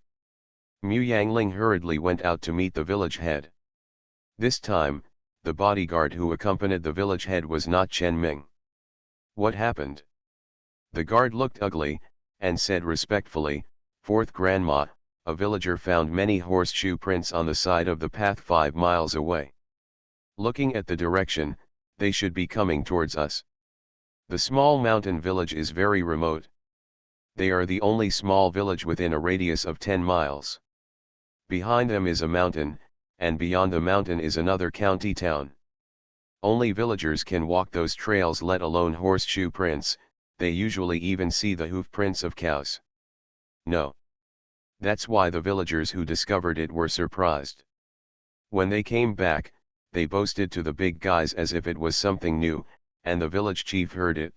Mu Yangling hurriedly went out to meet the village head. This time, the bodyguard who accompanied the village head was not Chen Ming. "What happened?" The guard looked ugly, and said respectfully, "Fourth grandma, a villager found many horseshoe prints on the side of the path 5 miles away. Looking at the direction, they should be coming towards us. The small mountain village is very remote. They are the only small village within a radius of 10 miles. Behind them is a mountain, and beyond the mountain is another county town. Only villagers can walk those trails, let alone horseshoe prints. They usually even see the hoof prints of cows. No. That's why the villagers who discovered it were surprised. When they came back, they boasted to the big guys as if it was something new, and the village chief heard it.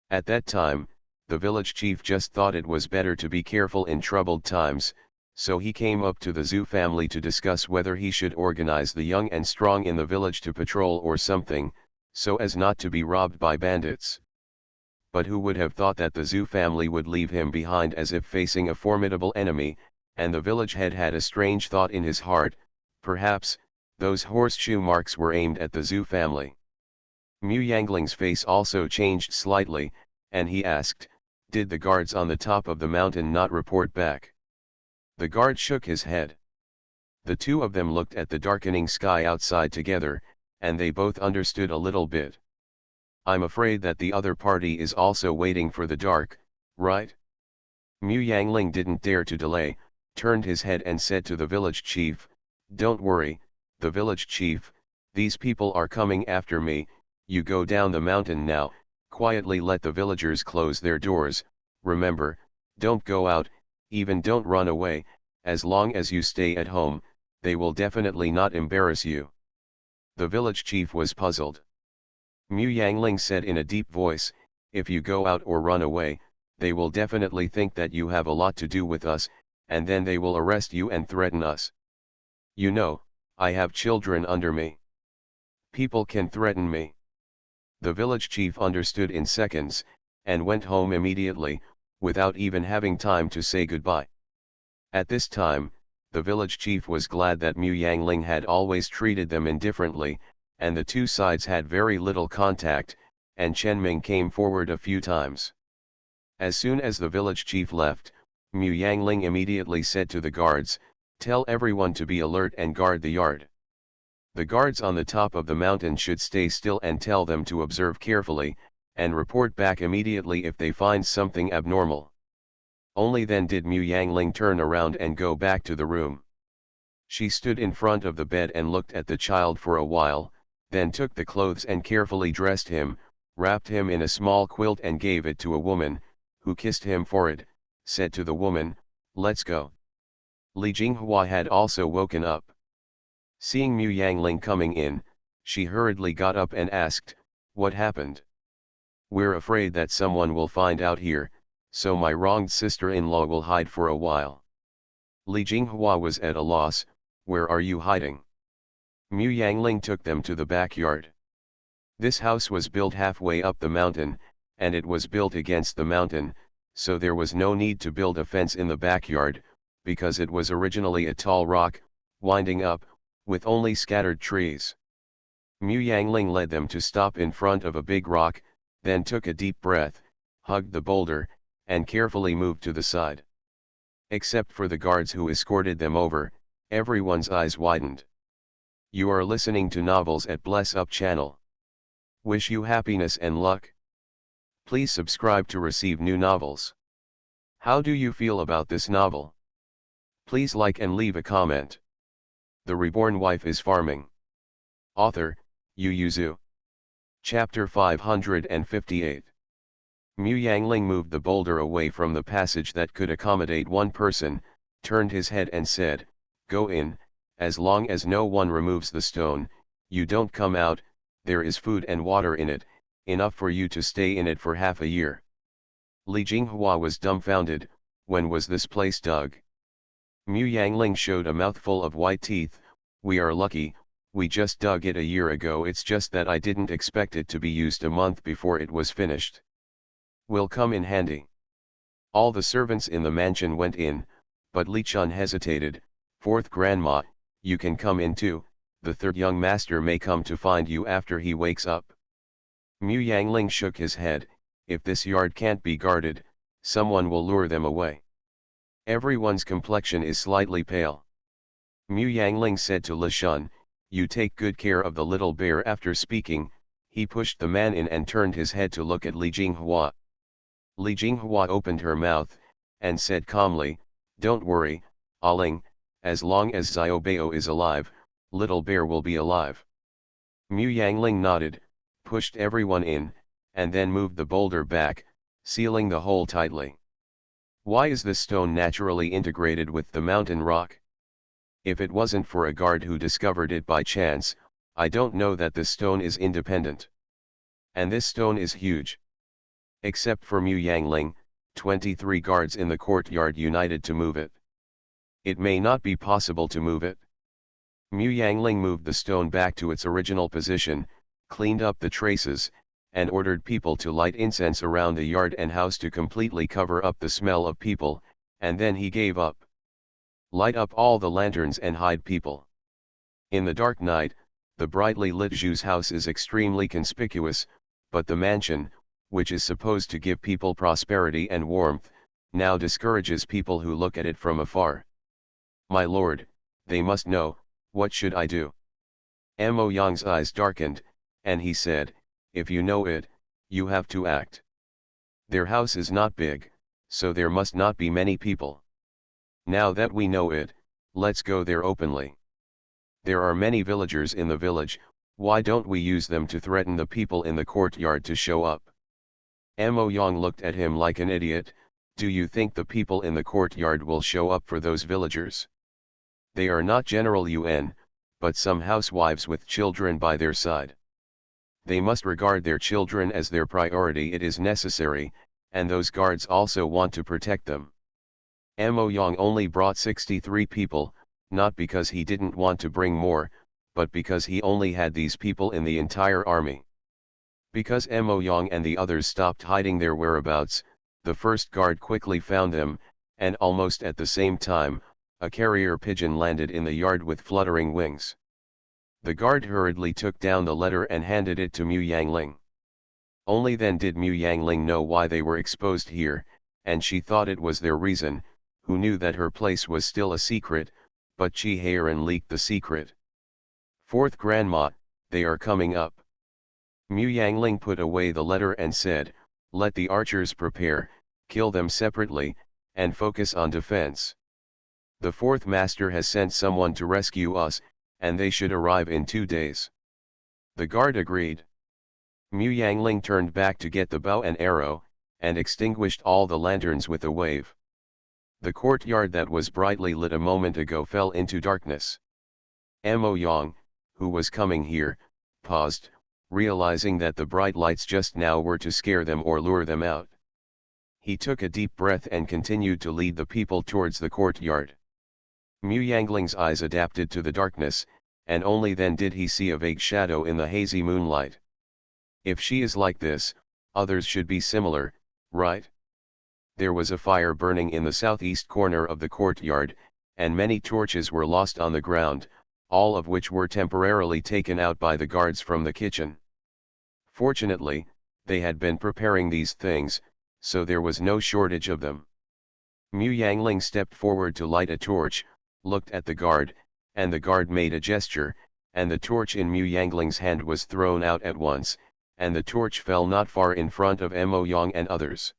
At that time, the village chief just thought it was better to be careful in troubled times, so he came up to the Zhu family to discuss whether he should organize the young and strong in the village to patrol or something, so as not to be robbed by bandits. But who would have thought that the Zhu family would leave him behind as if facing a formidable enemy, and the village head had a strange thought in his heart, perhaps, those horseshoe marks were aimed at the Zhu family. Mu Yangling's face also changed slightly, and he asked, "Did the guards on the top of the mountain not report back?" The guard shook his head. The two of them looked at the darkening sky outside together, and they both understood a little bit. "I'm afraid that the other party is also waiting for the dark, right?" Mu Yangling didn't dare to delay, turned his head and said to the village chief, "Don't worry, the village chief, these people are coming after me. You go down the mountain now, quietly let the villagers close their doors, remember, don't go out, even don't run away, as long as you stay at home, they will definitely not embarrass you." The village chief was puzzled. Mu Yangling said in a deep voice, "If you go out or run away, they will definitely think that you have a lot to do with us, and then they will arrest you and threaten us. You know, I have children under me. People can threaten me. The village chief understood in seconds, and went home immediately, without even having time to say goodbye. At this time, the village chief was glad that Mu Yangling had always treated them indifferently, and the two sides had very little contact, and Chen Ming came forward a few times. As soon as the village chief left, Mu Yangling immediately said to the guards, "Tell everyone to be alert and guard the yard. The guards on the top of the mountain should stay still and tell them to observe carefully, and report back immediately if they find something abnormal." Only then did Mu Yangling turn around and go back to the room. She stood in front of the bed and looked at the child for a while, then took the clothes and carefully dressed him, wrapped him in a small quilt and gave it to a woman, who kissed him for it, said to the woman, "Let's go." Li Jinghua had also woken up. Seeing Mu Yangling coming in, she hurriedly got up and asked, "What happened?" "We're afraid that someone will find out here, so my wronged sister-in-law will hide for a while." Li Jinghua was at a loss. "Where are you hiding?" Mu Yangling took them to the backyard. This house was built halfway up the mountain, and it was built against the mountain, so there was no need to build a fence in the backyard, because it was originally a tall rock, winding up, with only scattered trees. Mu Yangling led them to stop in front of a big rock, then took a deep breath, hugged the boulder, and carefully moved to the side. Except for the guards who escorted them over, everyone's eyes widened. You are listening to Novels at Bless Up channel. Wish you happiness and luck. Please subscribe to receive new novels. How do you feel about this novel? Please like and leave a comment. The Reborn Wife is Farming. Author, Yu Yuzu. Chapter 558. Mu Yangling moved the boulder away from the passage that could accommodate one person, turned his head and said, "Go in, as long as no one removes the stone, you don't come out. There is food and water in it, enough for you to stay in it for half a year." Li Jinghua was dumbfounded. When was this place dug? Mu Yangling showed a mouthful of white teeth. "We are lucky, we just dug it a year ago. It's just that I didn't expect it to be used a month before it was finished. Will come in handy." All the servants in the mansion went in, but Li Chun hesitated. "Fourth grandma, you can come in too. The third young master may come to find you after he wakes up." Mu Yangling shook his head. "If this yard can't be guarded, someone will lure them away. Everyone's complexion is slightly pale." Mu Yangling said to Li Shun, "You take good care of the little bear." After speaking, he pushed the man in and turned his head to look at Li Jinghua. Li Jinghua opened her mouth, and said calmly, "Don't worry, Aling, as long as Xiaobao is alive, little bear will be alive." Mu Yangling nodded, pushed everyone in, and then moved the boulder back, sealing the hole tightly. Why is this stone naturally integrated with the mountain rock? If it wasn't for a guard who discovered it by chance, I don't know that this stone is independent. And this stone is huge. Except for Mu Yangling, 23 guards in the courtyard united to move it. It may not be possible to move it. Mu Yangling moved the stone back to its original position, cleaned up the traces, and ordered people to light incense around the yard and house to completely cover up the smell of people, and then he gave up. Light up all the lanterns and hide people. In the dark night, the brightly lit Zhu's house is extremely conspicuous, but the mansion, which is supposed to give people prosperity and warmth, now discourages people who look at it from afar. "My lord, they must know, what should I do?" Mo Yang's eyes darkened, and he said, "If you know it, you have to act. Their house is not big, so there must not be many people. Now that we know it, let's go there openly. There are many villagers in the village, why don't we use them to threaten the people in the courtyard to show up?" Mo Yang looked at him like an idiot. "Do you think the people in the courtyard will show up for those villagers? They are not General Yuan, but some housewives with children by their side. They must regard their children as their priority. It is necessary, and those guards also want to protect them. Mo Yang only brought 63 people, not because he didn't want to bring more, but because he only had these people in the entire army. Because Mo Yang and the others stopped hiding their whereabouts, the first guard quickly found them, and almost at the same time, a carrier pigeon landed in the yard with fluttering wings. The guard hurriedly took down the letter and handed it to Mu Yangling. Only then did Mu Yangling know why they were exposed here, and she thought it was their reason, who knew that her place was still a secret, but Chi Heiran leaked the secret. Fourth Grandma, they are coming up. Mu Yangling put away the letter and said, let the archers prepare, kill them separately, and focus on defense. The fourth master has sent someone to rescue us, and they should arrive in 2 days. The guard agreed. Mu Yangling turned back to get the bow and arrow, and extinguished all the lanterns with a wave. The courtyard that was brightly lit a moment ago fell into darkness. Mo Yang, who was coming here, paused, realizing that the bright lights just now were to scare them or lure them out. He took a deep breath and continued to lead the people towards the courtyard. Mu Yangling's eyes adapted to the darkness, and only then did he see a vague shadow in the hazy moonlight. If she is like this, others should be similar, right? There was a fire burning in the southeast corner of the courtyard, and many torches were lost on the ground, all of which were temporarily taken out by the guards from the kitchen. Fortunately, they had been preparing these things, so there was no shortage of them. Mu Yangling stepped forward to light a torch, looked at the guard, and the guard made a gesture, and the torch in Mu Yangling's hand was thrown out at once, and the torch fell not far in front of Mo Yang and others.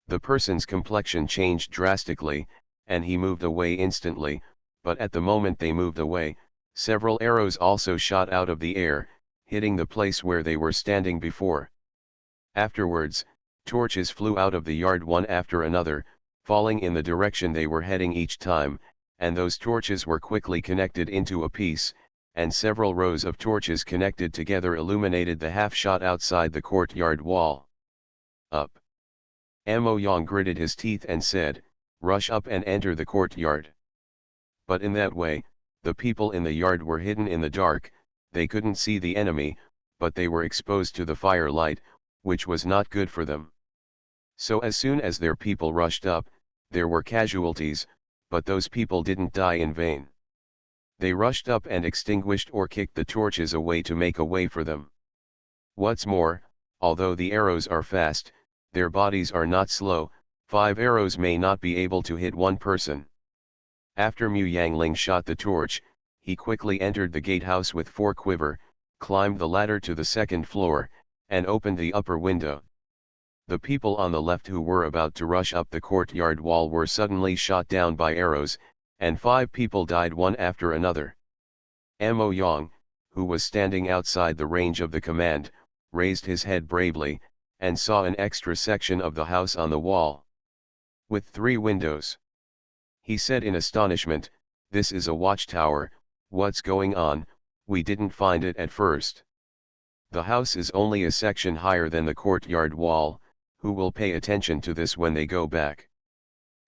The person's complexion changed drastically, and he moved away instantly, but at the moment they moved away, several arrows also shot out of the air, hitting the place where they were standing before. Afterwards, torches flew out of the yard one after another, falling in the direction they were heading each time, and those torches were quickly connected into a piece, and several rows of torches connected together illuminated the half-shot outside the courtyard wall. Up. Mo Yang gritted his teeth and said, rush up and enter the courtyard. But in that way, the people in the yard were hidden in the dark, they couldn't see the enemy, but they were exposed to the firelight, which was not good for them. So as soon as their people rushed up, there were casualties, but those people didn't die in vain. They rushed up and extinguished or kicked the torches away to make a way for them. What's more, although the arrows are fast, their bodies are not slow, 5 arrows may not be able to hit one person. After Mu Yangling shot the torch, he quickly entered the gatehouse with 4 quiver, climbed the ladder to the 2nd floor, and opened the upper window. The people on the left who were about to rush up the courtyard wall were suddenly shot down by arrows, and 5 people died one after another. Mo Yang, who was standing outside the range of the command, raised his head bravely, and saw an extra section of the house on the wall. With 3 windows. He said in astonishment, this is a watchtower, what's going on, we didn't find it at first. The house is only a section higher than the courtyard wall, who will pay attention to this when they go back?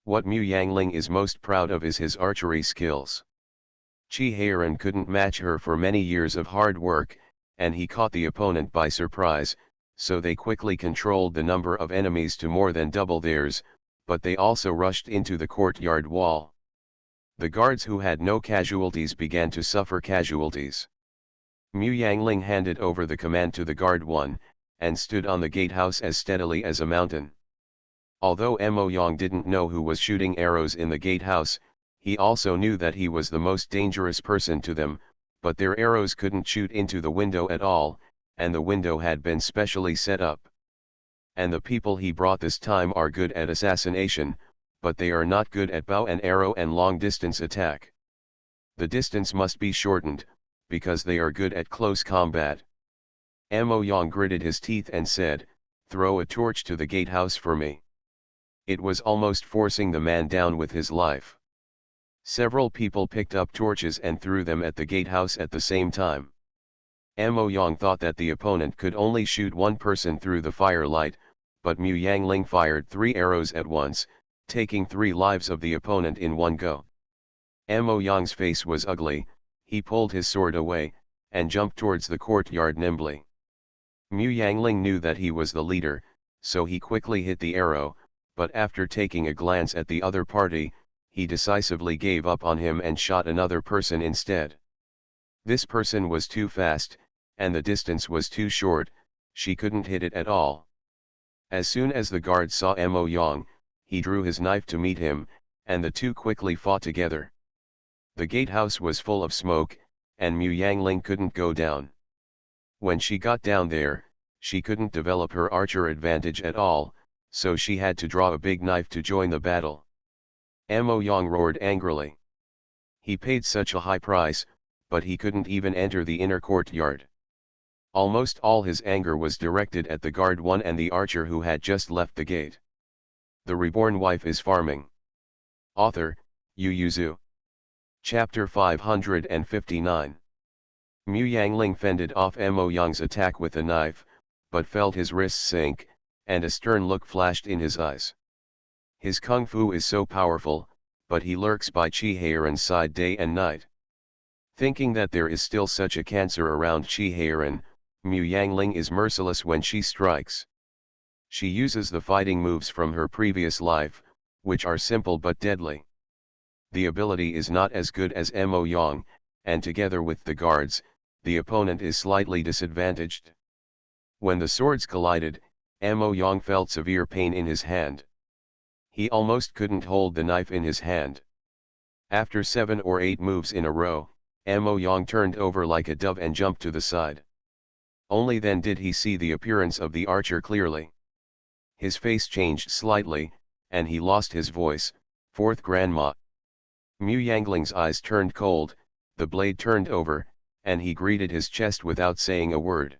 What Mu Yangling is most proud of is his archery skills. Chi Heiran couldn't match her for many years of hard work, and he caught the opponent by surprise, so they quickly controlled the number of enemies to more than double theirs, but they also rushed into the courtyard wall. The guards who had no casualties began to suffer casualties. Mu Yangling handed over the command to the guard 1, and stood on the gatehouse as steadily as a mountain. Although Mo Yang didn't know who was shooting arrows in the gatehouse, he also knew that he was the most dangerous person to them, but their arrows couldn't shoot into the window at all, and the window had been specially set up. And the people he brought this time are good at assassination, but they are not good at bow and arrow and long-distance attack. The distance must be shortened, because they are good at close combat. Mo Yang gritted his teeth and said, throw a torch to the gatehouse for me. It was almost forcing the man down with his life. Several people picked up torches and threw them at the gatehouse at the same time. Mo Yang thought that the opponent could only shoot one person through the firelight, but Mu Yangling fired 3 arrows at once, taking 3 lives of the opponent in one go. Mo Yang's face was ugly, he pulled his sword away, and jumped towards the courtyard nimbly. Mu Yangling knew that he was the leader, so he quickly hit the arrow, but after taking a glance at the other party, he decisively gave up on him and shot another person instead. This person was too fast, and the distance was too short, she couldn't hit it at all. As soon as the guard saw Mo Yang, he drew his knife to meet him, and the two quickly fought together. The gatehouse was full of smoke, and Mu Yangling couldn't go down. When she got down there, she couldn't develop her archer advantage at all, so she had to draw a big knife to join the battle. Mo Yang roared angrily. He paid such a high price, but he couldn't even enter the inner courtyard. Almost all his anger was directed at the guard one and the archer who had just left the gate. The Reborn Wife is Farming. Author, Yu Yuzu. Chapter 559. Mu Yangling fended off Mo Yang's attack with a knife, but felt his wrists sink, and a stern look flashed in his eyes. His kung fu is so powerful, but he lurks by Chi Heiran's side day and night. Thinking that there is still such a cancer around Chi Heiran, Mu Yangling is merciless when she strikes. She uses the fighting moves from her previous life, which are simple but deadly. The ability is not as good as Mo Yang, and together with the guards, the opponent is slightly disadvantaged. When the swords collided, Mo Yang felt severe pain in his hand. He almost couldn't hold the knife in his hand. After 7 or 8 moves in a row, Mo Yang turned over like a dove and jumped to the side. Only then did he see the appearance of the archer clearly. His face changed slightly, and he lost his voice, "Fourth Grandma." Mu Yangling's eyes turned cold, the blade turned over, and he greeted his chest without saying a word.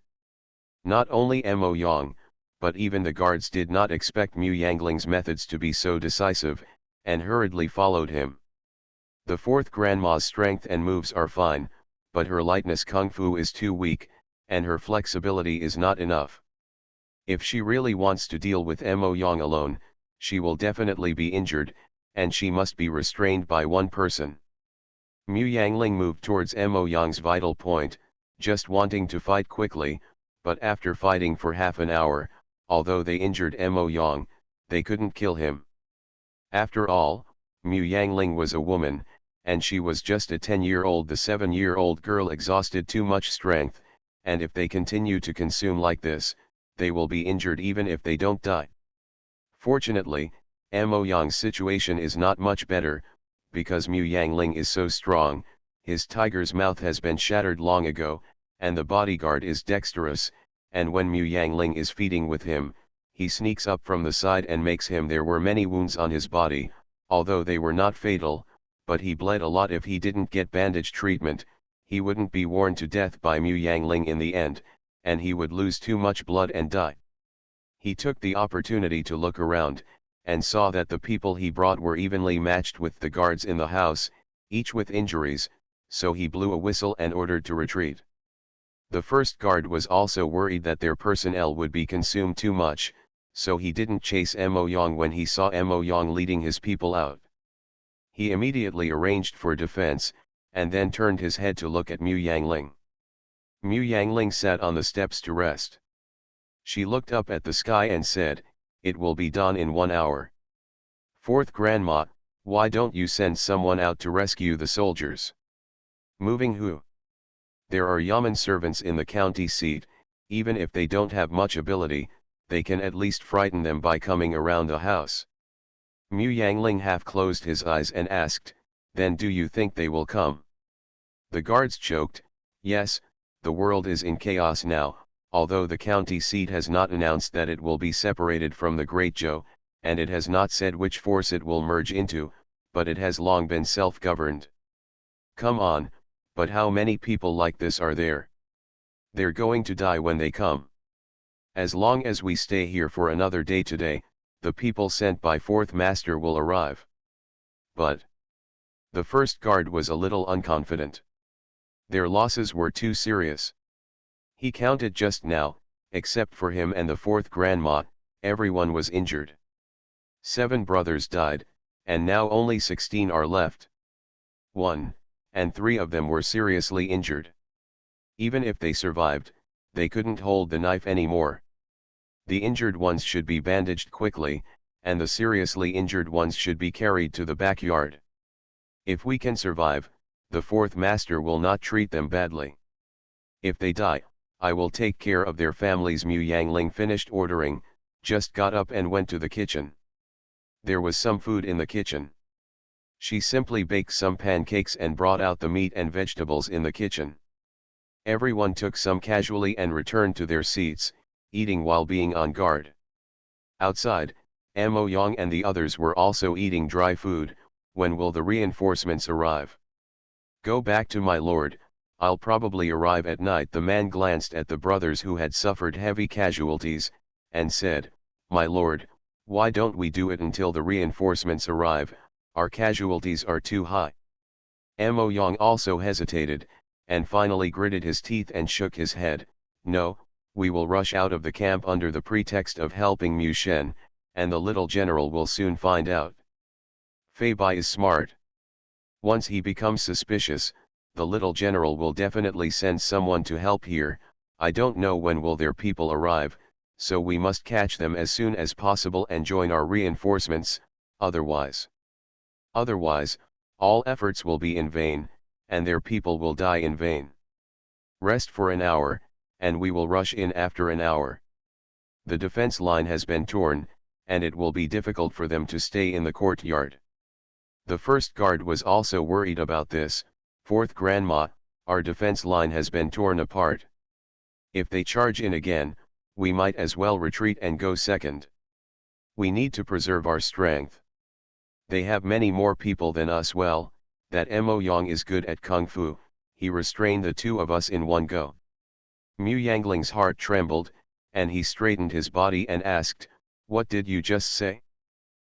Not only Mo Yang, but even the guards did not expect Mu Yangling's methods to be so decisive, and hurriedly followed him. The fourth grandma's strength and moves are fine, but her lightness kung fu is too weak, and her flexibility is not enough. If she really wants to deal with Mo Yang alone, she will definitely be injured, and she must be restrained by one person. Mu Yangling moved towards Mo Yang's vital point, just wanting to fight quickly, but after fighting for half an hour, although they injured Mo Yang, they couldn't kill him. After all, Mu Yangling was a woman, and she was just a 10-year-old. The 7-year-old girl exhausted too much strength, and if they continue to consume like this, they will be injured even if they don't die. Fortunately, Mo Yang's situation is not much better, because Mu Yangling is so strong, his tiger's mouth has been shattered long ago, and the bodyguard is dexterous, and when Mu Yangling is feeding with him, he sneaks up from the side and makes him. There were many wounds on his body, although they were not fatal, but he bled a lot. If he didn't get bandage treatment, he wouldn't be worn to death by Mu Yangling in the end, and he would lose too much blood and die. He took the opportunity to look around, and saw that the people he brought were evenly matched with the guards in the house, each with injuries, so he blew a whistle and ordered to retreat. The first guard was also worried that their personnel would be consumed too much, so he didn't chase Mo Yang when he saw Mo Yang leading his people out. He immediately arranged for defense, and then turned his head to look at Mu Yangling. Mu Yangling sat on the steps to rest. She looked up at the sky and said, "It will be dawn in 1 hour. Fourth Grandma, why don't you send someone out to rescue the soldiers?" "Moving who?" "There are yeoman servants in the county seat, even if they don't have much ability, they can at least frighten them by coming around the house." Mu Yangling half closed his eyes and asked, "Then do you think they will come?" The guards choked, "Yes, the world is in chaos now, although the county seat has not announced that it will be separated from the Great Joe, and it has not said which force it will merge into, but it has long been self-governed. Come on, but how many people like this are there? They're going to die when they come. As long as we stay here for another day today, the people sent by Fourth Master will arrive." But the first guard was a little unconfident. Their losses were too serious. He counted just now, except for him and the fourth grandma, everyone was injured. 7 brothers died, and now only 16 are left. 1, and 3 of them were seriously injured. Even if they survived, they couldn't hold the knife anymore. The injured ones should be bandaged quickly, and the seriously injured ones should be carried to the backyard. If we can survive, the 4th master will not treat them badly. If they die, I will take care of their families. Mu Yangling finished ordering, just got up and went to the kitchen. There was some food in the kitchen. She simply baked some pancakes and brought out the meat and vegetables in the kitchen. Everyone took some casually and returned to their seats, eating while being on guard. Outside, Mo Yang and the others were also eating dry food. When will the reinforcements arrive? Go back to my lord, I'll probably arrive at night. The man glanced at the brothers who had suffered heavy casualties, and said, My lord, why don't we do it until the reinforcements arrive? Our casualties are too high. Mo Yang also hesitated, and finally gritted his teeth and shook his head. No, we will rush out of the camp under the pretext of helping Mu Shen, and the little general will soon find out. Fei Bai is smart. Once he becomes suspicious, the little general will definitely send someone to help here. I don't know when will their people arrive, so we must catch them as soon as possible and join our reinforcements, otherwise, all efforts will be in vain, and their people will die in vain. Rest for an hour, and we will rush in after an hour. The defense line has been torn, and it will be difficult for them to stay in the courtyard. The first guard was also worried about this. 4th Grandma, our defense line has been torn apart. If they charge in again, we might as well retreat and go second. We need to preserve our strength. They have many more people than us. Well, that Mo Yang is good at kung fu, he restrained the 2 of us in one go. Mu Yangling's heart trembled, and he straightened his body and asked, What did you just say?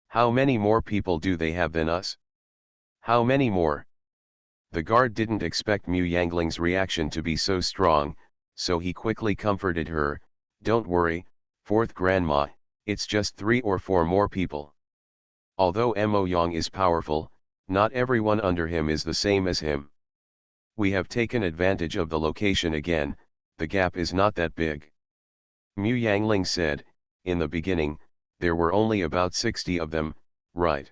How many more people do they have than us? How many more? The guard didn't expect Mu Yangling's reaction to be so strong, so he quickly comforted her. Don't worry, 4th Grandma, it's just 3 or 4 more people. Although Mo Yang is powerful, not everyone under him is the same as him. We have taken advantage of the location again, the gap is not that big. Mu Yangling said, in the beginning, there were only about 60 of them, right?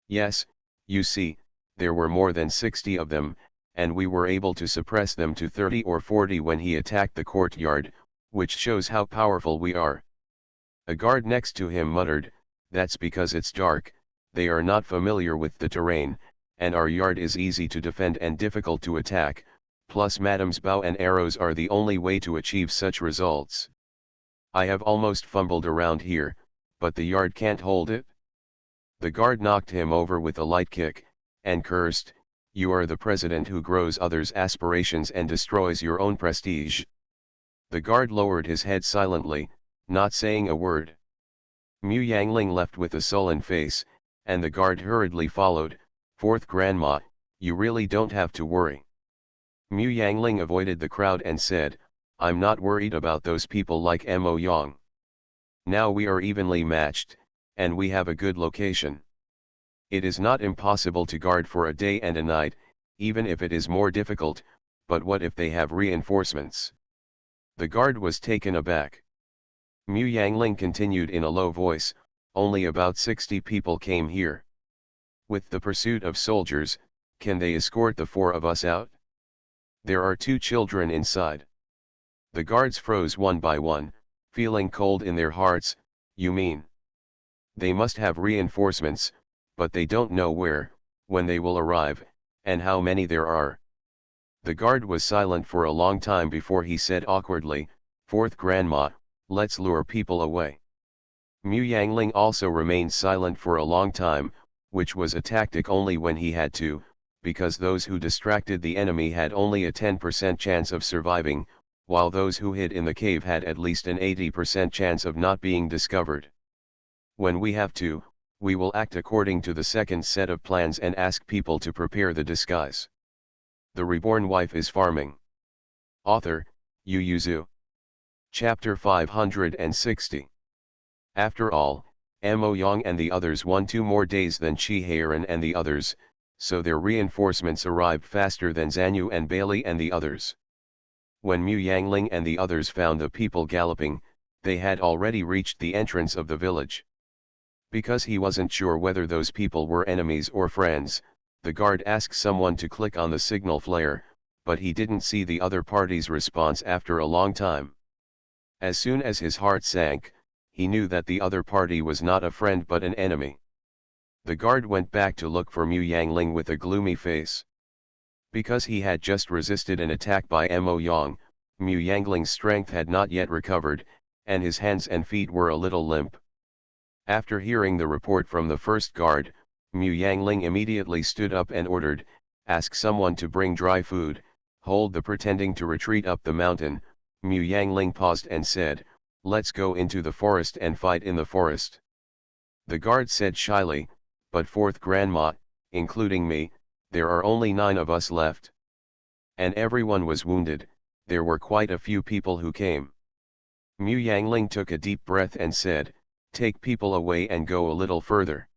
Yes, you see, there were more than 60 of them, and we were able to suppress them to 30 or 40 when he attacked the courtyard, which shows how powerful we are. A guard next to him muttered, That's because it's dark, they are not familiar with the terrain, and our yard is easy to defend and difficult to attack, plus Madame's bow and arrows are the only way to achieve such results. I have almost fumbled around here, but the yard can't hold it. The guard knocked him over with a light kick, and cursed, You are the president who grows others' aspirations and destroys your own prestige. The guard lowered his head silently, not saying a word. Mu Yangling left with a sullen face, and the guard hurriedly followed. 4th Grandma, you really don't have to worry. Mu Yangling avoided the crowd and said, I'm not worried about those people like Mo Yang. Now we are evenly matched, and we have a good location. It is not impossible to guard for a day and a night, even if it is more difficult, but what if they have reinforcements? The guard was taken aback. Mu Yangling continued in a low voice, Only about 60 people came here. With the pursuit of soldiers, can they escort the 4 of us out? There are 2 children inside. The guards froze one by one, feeling cold in their hearts. You mean? They must have reinforcements, but they don't know where, when they will arrive, and how many there are. The guard was silent for a long time before he said awkwardly, 4th Grandma, let's lure people away. Mu Yangling also remained silent for a long time, which was a tactic only when he had to, because those who distracted the enemy had only a 10% chance of surviving, while those who hid in the cave had at least an 80% chance of not being discovered. When we have to, we will act according to the second set of plans and ask people to prepare the disguise. The Reborn Wife is Farming. Author, Yu Zhu. Chapter 560. After all, Mo Yang and the others won 2 more days than Chi Heiran and the others, so their reinforcements arrived faster than Zanyu and Bailey and the others. When Mu Yangling and the others found the people galloping, they had already reached the entrance of the village. Because he wasn't sure whether those people were enemies or friends, the guard asked someone to click on the signal flare, but he didn't see the other party's response after a long time. As soon as his heart sank, he knew that the other party was not a friend but an enemy. The guard went back to look for Mu Yangling with a gloomy face. Because he had just resisted an attack by Mo Yang, Mu Yangling's strength had not yet recovered, and his hands and feet were a little limp. After hearing the report from the first guard, Mu Yangling immediately stood up and ordered, "Ask someone to bring dry food, hold the pretending to retreat up the mountain." Mu Yangling paused and said, "Let's go into the forest and fight in the forest." The guard said shyly, "But fourth grandma, including me, there are only 9 of us left." And everyone was wounded, there were quite a few people who came. Mu Yangling took a deep breath and said, "Take people away and go a little further.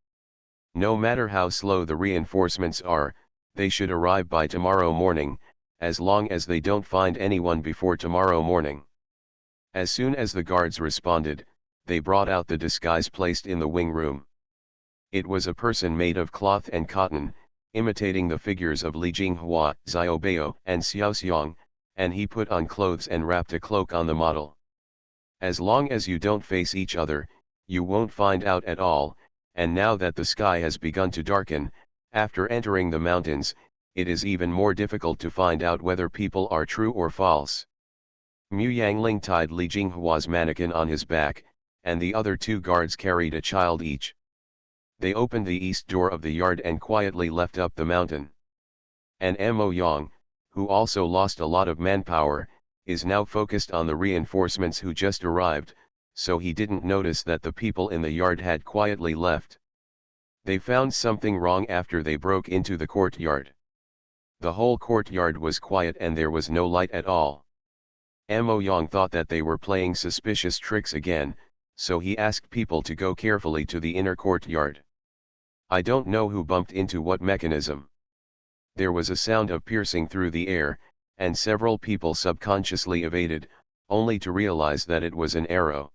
No matter how slow the reinforcements are, they should arrive by tomorrow morning, as long as they don't find anyone before tomorrow morning." As soon as the guards responded, they brought out the disguise placed in the wing room. It was a person made of cloth and cotton, imitating the figures of Li Jinghua, Xiaobao, and Xiaoxiang, and he put on clothes and wrapped a cloak on the model. As long as you don't face each other, you won't find out at all, and now that the sky has begun to darken, after entering the mountains, it is even more difficult to find out whether people are true or false. Mu Yangling tied Li Jinghua's mannequin on his back, and the other 2 guards carried a child each. They opened the east door of the yard and quietly left up the mountain. And Mo Yang, who also lost a lot of manpower, is now focused on the reinforcements who just arrived, so he didn't notice that the people in the yard had quietly left. They found something wrong after they broke into the courtyard. The whole courtyard was quiet and there was no light at all. Mo Yang thought that they were playing suspicious tricks again, so he asked people to go carefully to the inner courtyard. I don't know who bumped into what mechanism. There was a sound of piercing through the air, and several people subconsciously evaded, only to realize that it was an arrow.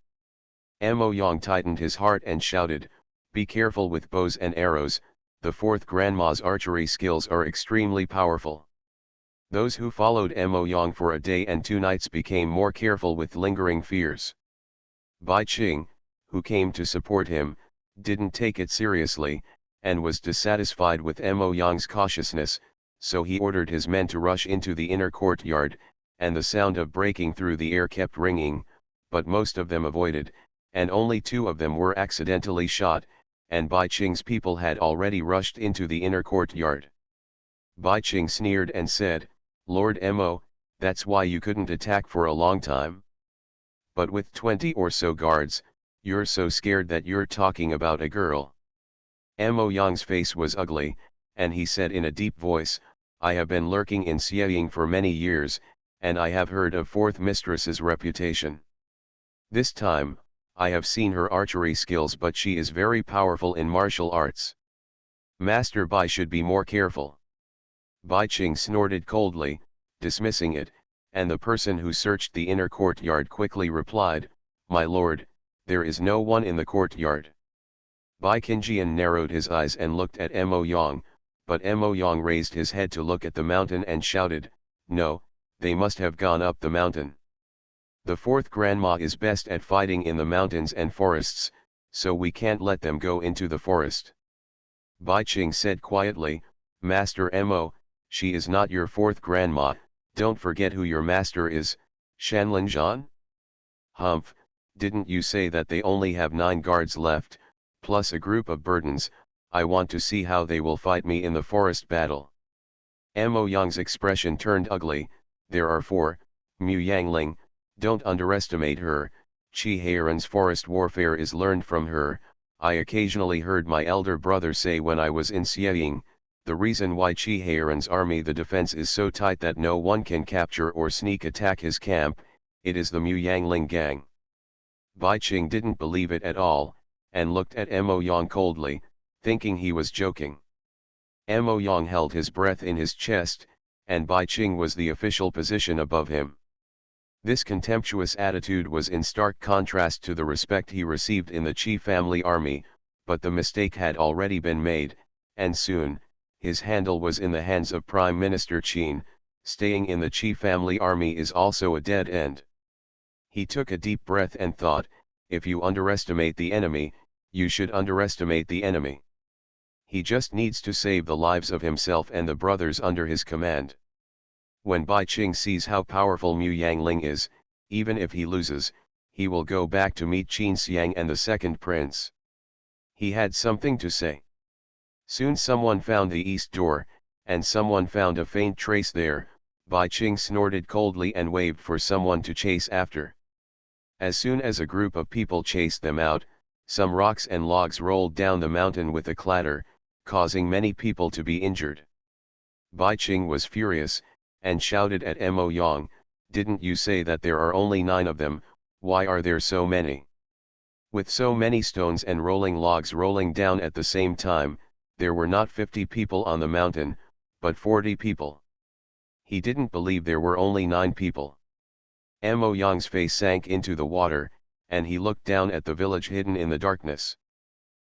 Mo Yang tightened his heart and shouted, "Be careful with bows and arrows, the fourth grandma's archery skills are extremely powerful." Those who followed Mo Yang for a day and 2 nights became more careful with lingering fears. Bai Qing, who came to support him, didn't take it seriously, and was dissatisfied with Mo Yang's cautiousness, so he ordered his men to rush into the inner courtyard, and the sound of breaking through the air kept ringing, but most of them avoided, and only 2 of them were accidentally shot, and Bai Qing's people had already rushed into the inner courtyard. Bai Qing sneered and said, "Lord Mo, that's why you couldn't attack for a long time. But with 20 or so guards, you're so scared that you're talking about a girl." Mo Yang's face was ugly, and he said in a deep voice, "I have been lurking in Xieying for many years, and I have heard of fourth mistress's reputation. This time, I have seen her archery skills, but she is very powerful in martial arts. Master Bai should be more careful." Bai Qing snorted coldly, dismissing it, and the person who searched the inner courtyard quickly replied, "My lord, there is no one in the courtyard." Bai Qingjian narrowed his eyes and looked at Mo Yang, but Mo Yang raised his head to look at the mountain and shouted, "No, they must have gone up the mountain. The fourth grandma is best at fighting in the mountains and forests, so we can't let them go into the forest." Bai Qing said quietly, "Master Mo, she is not your fourth grandma, don't forget who your master is, Shanlin Zhan? Humph, didn't you say that they only have 9 guards left, plus a group of burdens? I want to see how they will fight me in the forest battle." Mo Yang's expression turned ugly. "There are 4, Mu Yangling, don't underestimate her, Chi Heiran's forest warfare is learned from her. I occasionally heard my elder brother say when I was in Xieying, the reason why Chi Heiran's army the defense is so tight that no one can capture or sneak attack his camp, it is the Mu Yangling gang." Bai Qing didn't believe it at all, and looked at Mo Yang coldly, thinking he was joking. Mo Yang held his breath in his chest, and Bai Qing was the official position above him. This contemptuous attitude was in stark contrast to the respect he received in the Qi family army, but the mistake had already been made, and soon, his handle was in the hands of Prime Minister Qin. Staying in the Qi family army is also a dead end. He took a deep breath and thought, if you underestimate the enemy, you should underestimate the enemy. He just needs to save the lives of himself and the brothers under his command. When Bai Qing sees how powerful Mu Yangling is, even if he loses, he will go back to meet Qin Xiang and the second prince. He had something to say. Soon someone found the east door, and someone found a faint trace there. Bai Qing snorted coldly and waved for someone to chase after. As soon as a group of people chased them out, some rocks and logs rolled down the mountain with a clatter, causing many people to be injured. Bai Qing was furious, and shouted at Mo Yang, "Didn't you say that there are only 9 of them, why are there so many?" With so many stones and rolling logs rolling down at the same time, there were not 50 people on the mountain, but 40 people. He didn't believe there were only 9 people. Mo Yang's face sank into the water, and he looked down at the village hidden in the darkness.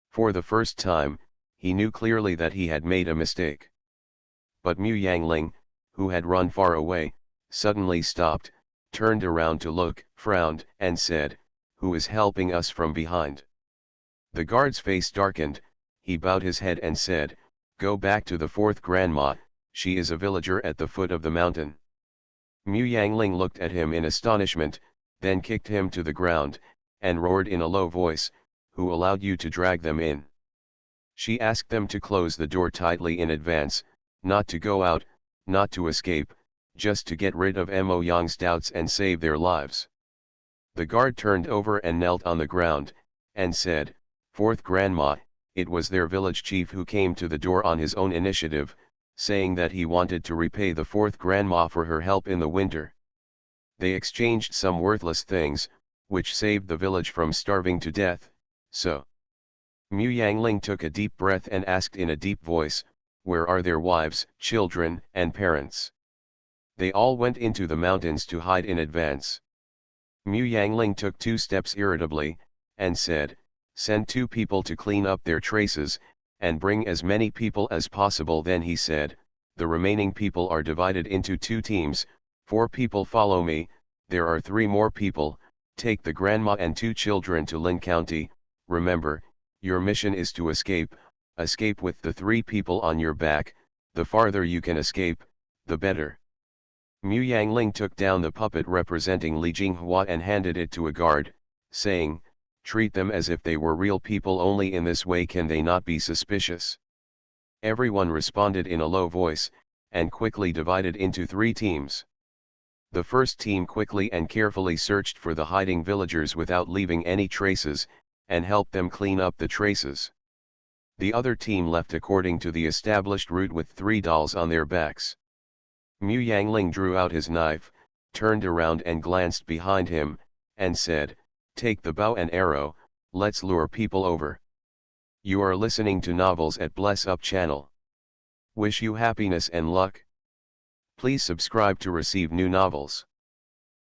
For the first time, he knew clearly that he had made a mistake. But Mu Yangling, who had run far away, suddenly stopped, turned around to look, frowned, and said, "Who is helping us from behind?" The guard's face darkened, he bowed his head and said, "Go back to the 4th grandma, she is a villager at the foot of the mountain." Mu Yangling looked at him in astonishment, then kicked him to the ground, and roared in a low voice, "Who allowed you to drag them in?" She asked them to close the door tightly in advance, not to go out, not to escape, just to get rid of Mo Yang's doubts and save their lives. The guard turned over and knelt on the ground, and said, "4th grandma, it was their village chief who came to the door on his own initiative, saying that he wanted to repay the 4th grandma for her help in the winter. They exchanged some worthless things, which saved the village from starving to death, so." Mu Yangling took a deep breath and asked in a deep voice, "Where are their wives, children, and parents?" "They all went into the mountains to hide in advance." Mu Yangling took 2 steps irritably, and said, "Send 2 people to clean up their traces, and bring as many people as possible." Then he said, "The remaining people are divided into 2 teams, 4 people follow me, there are 3 more people, take the grandma and 2 children to Lin County. Remember, your mission is to escape with the 3 people on your back, the farther you can escape, the better." Mu Yangling took down the puppet representing Li Jinghua and handed it to a guard, saying, "Treat them as if they were real people, only in this way can they not be suspicious." Everyone responded in a low voice, and quickly divided into 3 teams. The first team quickly and carefully searched for the hiding villagers without leaving any traces, and helped them clean up the traces. The other team left according to the established route with 3 dolls on their backs. Mu Yangling drew out his knife, turned around and glanced behind him, and said, "Take the bow and arrow, let's lure people over." You are listening to Novels at Bless Up channel. Wish you happiness and luck. Please subscribe to receive new novels.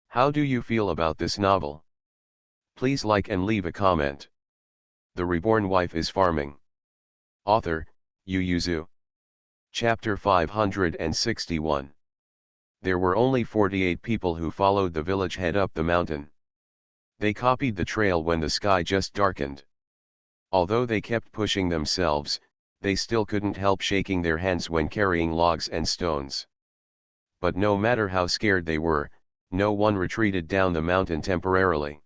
How do you feel about this novel? Please like and leave a comment. The Reborn Wife is Farming. Author, Yu Yuzu. Chapter 561. There were only 48 people who followed the village head up the mountain. They copied the trail when the sky just darkened. Although they kept pushing themselves, they still couldn't help shaking their hands when carrying logs and stones. But no matter how scared they were, no one retreated down the mountain temporarily.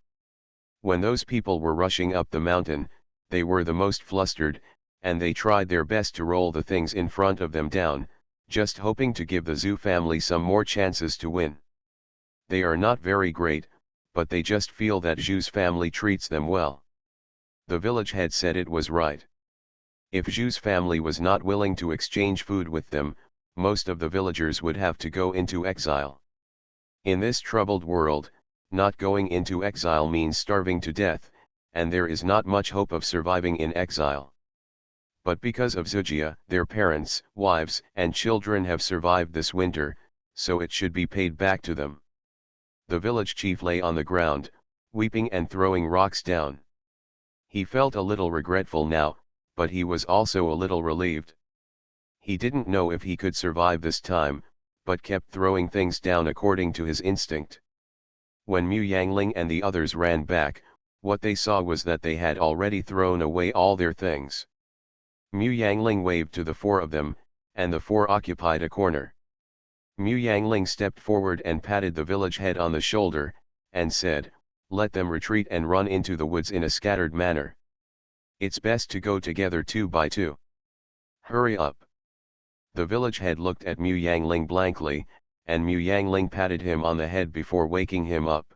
When those people were rushing up the mountain, they were the most flustered, and they tried their best to roll the things in front of them down, just hoping to give the Zhu family some more chances to win. They are not very great, but they just feel that Zhu's family treats them well. The village head said it was right. If Zhu's family was not willing to exchange food with them, most of the villagers would have to go into exile. In this troubled world, not going into exile means starving to death, and there is not much hope of surviving in exile. But because of Zujia, their parents, wives, and children have survived this winter, so it should be paid back to them. The village chief lay on the ground, weeping and throwing rocks down. He felt a little regretful now, but he was also a little relieved. He didn't know if he could survive this time, but kept throwing things down according to his instinct. When Mu Yangling and the others ran back, what they saw was that they had already thrown away all their things. Mu Yangling waved to the four of them, and the four occupied a corner. Mu Yangling stepped forward and patted the village head on the shoulder, and said, "Let them retreat and run into the woods in a scattered manner. It's best to go together 2 by 2. Hurry up." The village head looked at Mu Yangling blankly, and Mu Yangling patted him on the head before waking him up.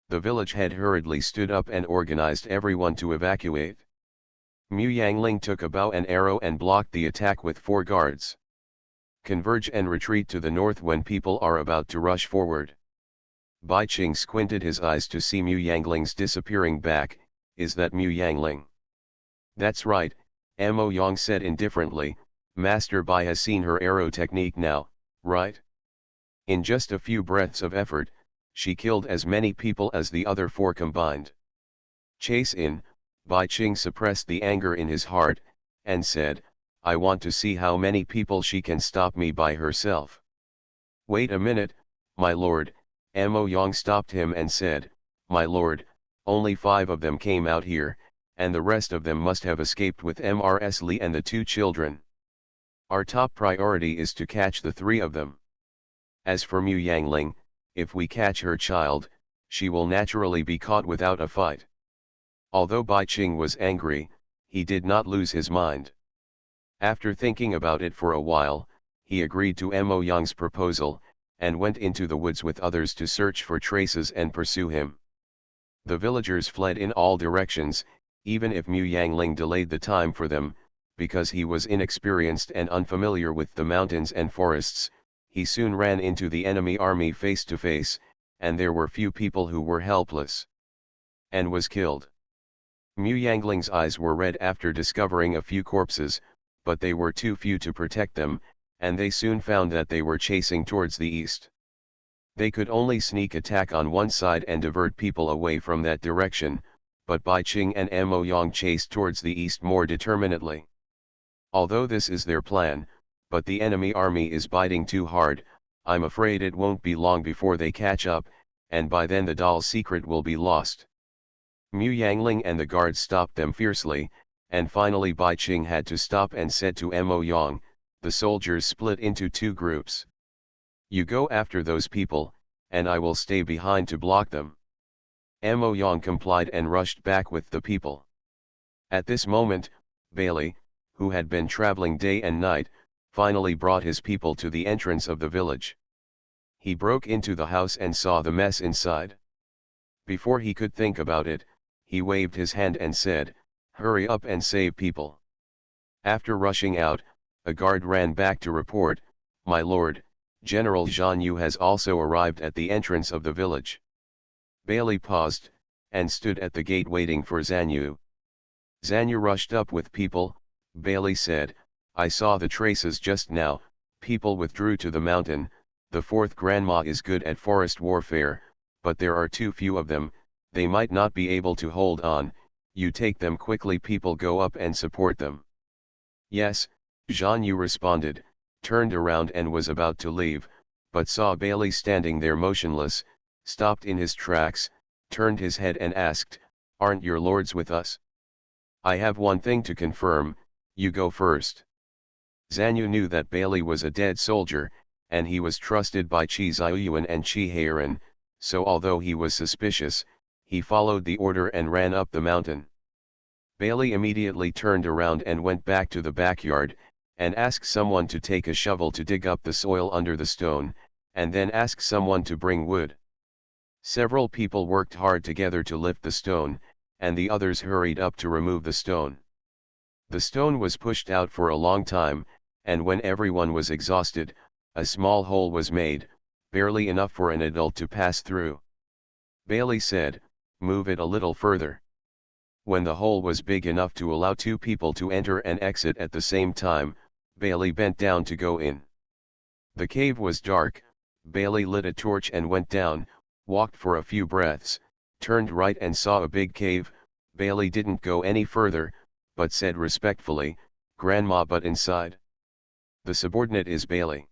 The village head hurriedly stood up and organized everyone to evacuate. Mu Yangling took a bow and arrow and blocked the attack with 4 guards. Converge and retreat to the north when people are about to rush forward. Bai Qing squinted his eyes to see Mu Yangling's disappearing back. Is that Mu Yangling? That's right, Mo Yang said indifferently. Master Bai has seen her arrow technique now, right? In just a few breaths of effort, she killed as many people as the other 4 combined. Chase in. Bai Qing suppressed the anger in his heart, and said, I want to see how many people she can stop me by herself. Wait a minute, my lord. Mo Yang stopped him and said, My lord, only 5 of them came out here, and the rest of them must have escaped with Mrs. Li and the 2 children. Our top priority is to catch the 3 of them. As for Mu Yangling, if we catch her child, she will naturally be caught without a fight. Although Bai Qing was angry, he did not lose his mind. After thinking about it for a while, he agreed to Mo Yang's proposal, and went into the woods with others to search for traces and pursue him. The villagers fled in all directions, even if Mu Yangling delayed the time for them, because he was inexperienced and unfamiliar with the mountains and forests. He soon ran into the enemy army face to face, and there were few people who were helpless. And was killed. Mu Yangling's eyes were red after discovering a few corpses, but they were too few to protect them, and they soon found that they were chasing towards the east. They could only sneak attack on one side and divert people away from that direction, but Bai Qing and Mo Yang chased towards the east more determinedly. Although this is their plan, but the enemy army is biting too hard. I'm afraid it won't be long before they catch up, and by then the doll's secret will be lost. Mu Yangling and the guards stopped them fiercely, and finally Bai Qing had to stop and said to Mo Yang, the soldiers split into 2 groups. You go after those people, and I will stay behind to block them. Mo Yang complied and rushed back with the people. At this moment, Bailey, who had been traveling day and night, finally brought his people to the entrance of the village. He broke into the house and saw the mess inside. Before he could think about it, he waved his hand and said, Hurry up and save people. After rushing out, a guard ran back to report, My lord, General Zhan Yu has also arrived at the entrance of the village. Bailey paused, and stood at the gate waiting for Zhan Yu. Zhan Yu rushed up with people. Bailey said, I saw the traces just now. People withdrew to the mountain. The 4th grandma is good at forest warfare, but there are too few of them. They might not be able to hold on. You take them quickly. People go up and support them. Yes, Zhan Yu responded, turned around and was about to leave, but saw Bailey standing there motionless, stopped in his tracks, turned his head and asked, Aren't your lords with us? I have one thing to confirm. You go first. Zhan Yu knew that Bailey was a dead soldier, and he was trusted by Qi Ziyuan and Qi Heiran, so although he was suspicious, he followed the order and ran up the mountain. Bailey immediately turned around and went back to the backyard, and asked someone to take a shovel to dig up the soil under the stone, and then asked someone to bring wood. Several people worked hard together to lift the stone, and the others hurried up to remove the stone. The stone was pushed out for a long time, and when everyone was exhausted, a small hole was made, barely enough for an adult to pass through. Bailey said, Move it a little further. When the hole was big enough to allow two people to enter and exit at the same time, Bailey bent down to go in. The cave was dark. Bailey lit a torch and went down, walked for a few breaths, turned right and saw a big cave. Bailey didn't go any further, but said respectfully, "Grandma, but inside." The subordinate is Bailey.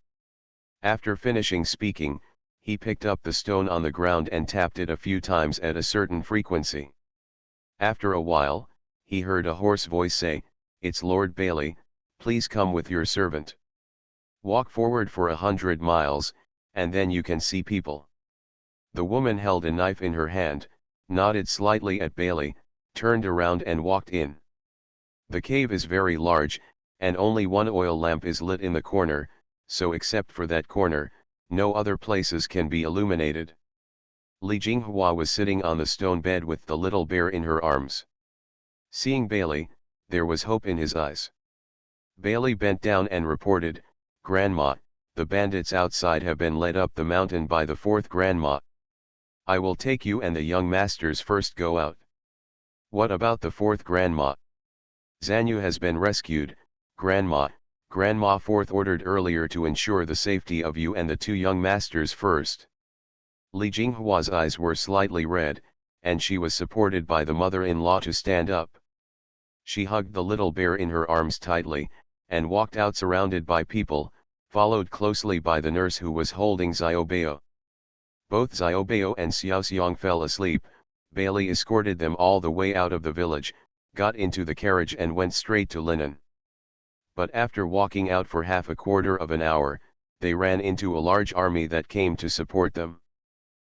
After finishing speaking, he picked up the stone on the ground and tapped it a few times at a certain frequency. After a while, he heard a hoarse voice say, "It's Lord Bailey, please come with your servant. Walk forward for 100 miles, and then you can see people." The woman held a knife in her hand, nodded slightly at Bailey, turned around and walked in. The cave is very large, and only one oil lamp is lit in the corner, so except for that corner, no other places can be illuminated. Li Jinghua was sitting on the stone bed with the little bear in her arms. Seeing Bailey, there was hope in his eyes. Bailey bent down and reported, "Grandma, the bandits outside have been led up the mountain by the fourth grandma. I will take you and the young masters first go out." "What about the fourth grandma?" "Zanyu has been rescued, Grandma. Grandma fourth ordered earlier to ensure the safety of you and the two young masters first." Li Jinghua's eyes were slightly red, and she was supported by the mother-in-law to stand up. She hugged the little bear in her arms tightly, and walked out surrounded by people, followed closely by the nurse who was holding Xiaobao. Both Xiaobao and Xiaoxiang fell asleep. Bailey escorted them all the way out of the village, got into the carriage and went straight to Linen. But after walking out for half a quarter of an hour, they ran into a large army that came to support them.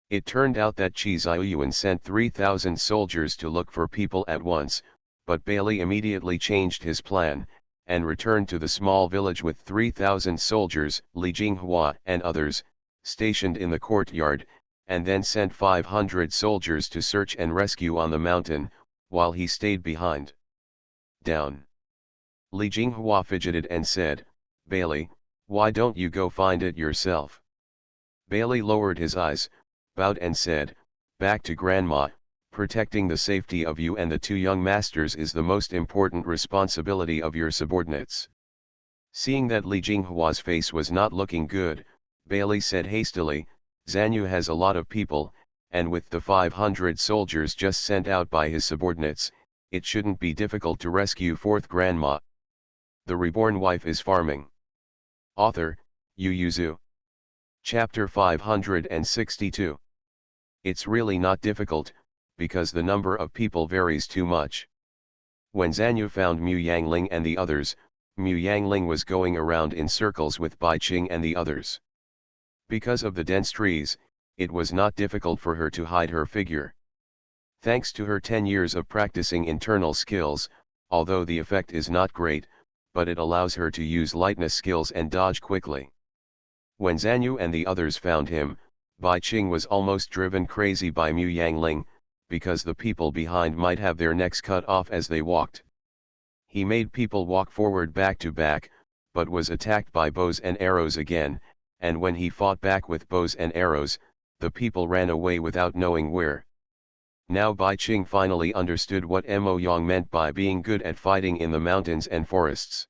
It turned out that Qi Ziyuan sent 3,000 soldiers to look for people at once, but Bailey immediately changed his plan, and returned to the small village with 3,000 soldiers, Li Jinghua and others, stationed in the courtyard, and then sent 500 soldiers to search and rescue on the mountain, while he stayed behind. Down. Li Jinghua fidgeted and said, "Bailey, why don't you go find it yourself?" Bailey lowered his eyes, bowed and said, "Back to Grandma, protecting the safety of you and the two young masters is the most important responsibility of your subordinates." Seeing that Li Jinghua's face was not looking good, Bailey said hastily, "Zanyu has a lot of people, and with the 500 soldiers just sent out by his subordinates, it shouldn't be difficult to rescue fourth Grandma. The Reborn Wife is Farming." Author, Yu Yuzu. Chapter 562. It's really not difficult, because the number of people varies too much. When Zanyu found Mu Yangling and the others, Mu Yangling was going around in circles with Bai Qing and the others. Because of the dense trees, it was not difficult for her to hide her figure. Thanks to her 10 years of practicing internal skills, although the effect is not great, but it allows her to use lightness skills and dodge quickly. When Zanyu and the others found him, Bai Qing was almost driven crazy by Mu Yangling, because the people behind might have their necks cut off as they walked. He made people walk forward back to back, but was attacked by bows and arrows again, and when he fought back with bows and arrows, the people ran away without knowing where. Now Bai Qing finally understood what Mo Yang meant by being good at fighting in the mountains and forests.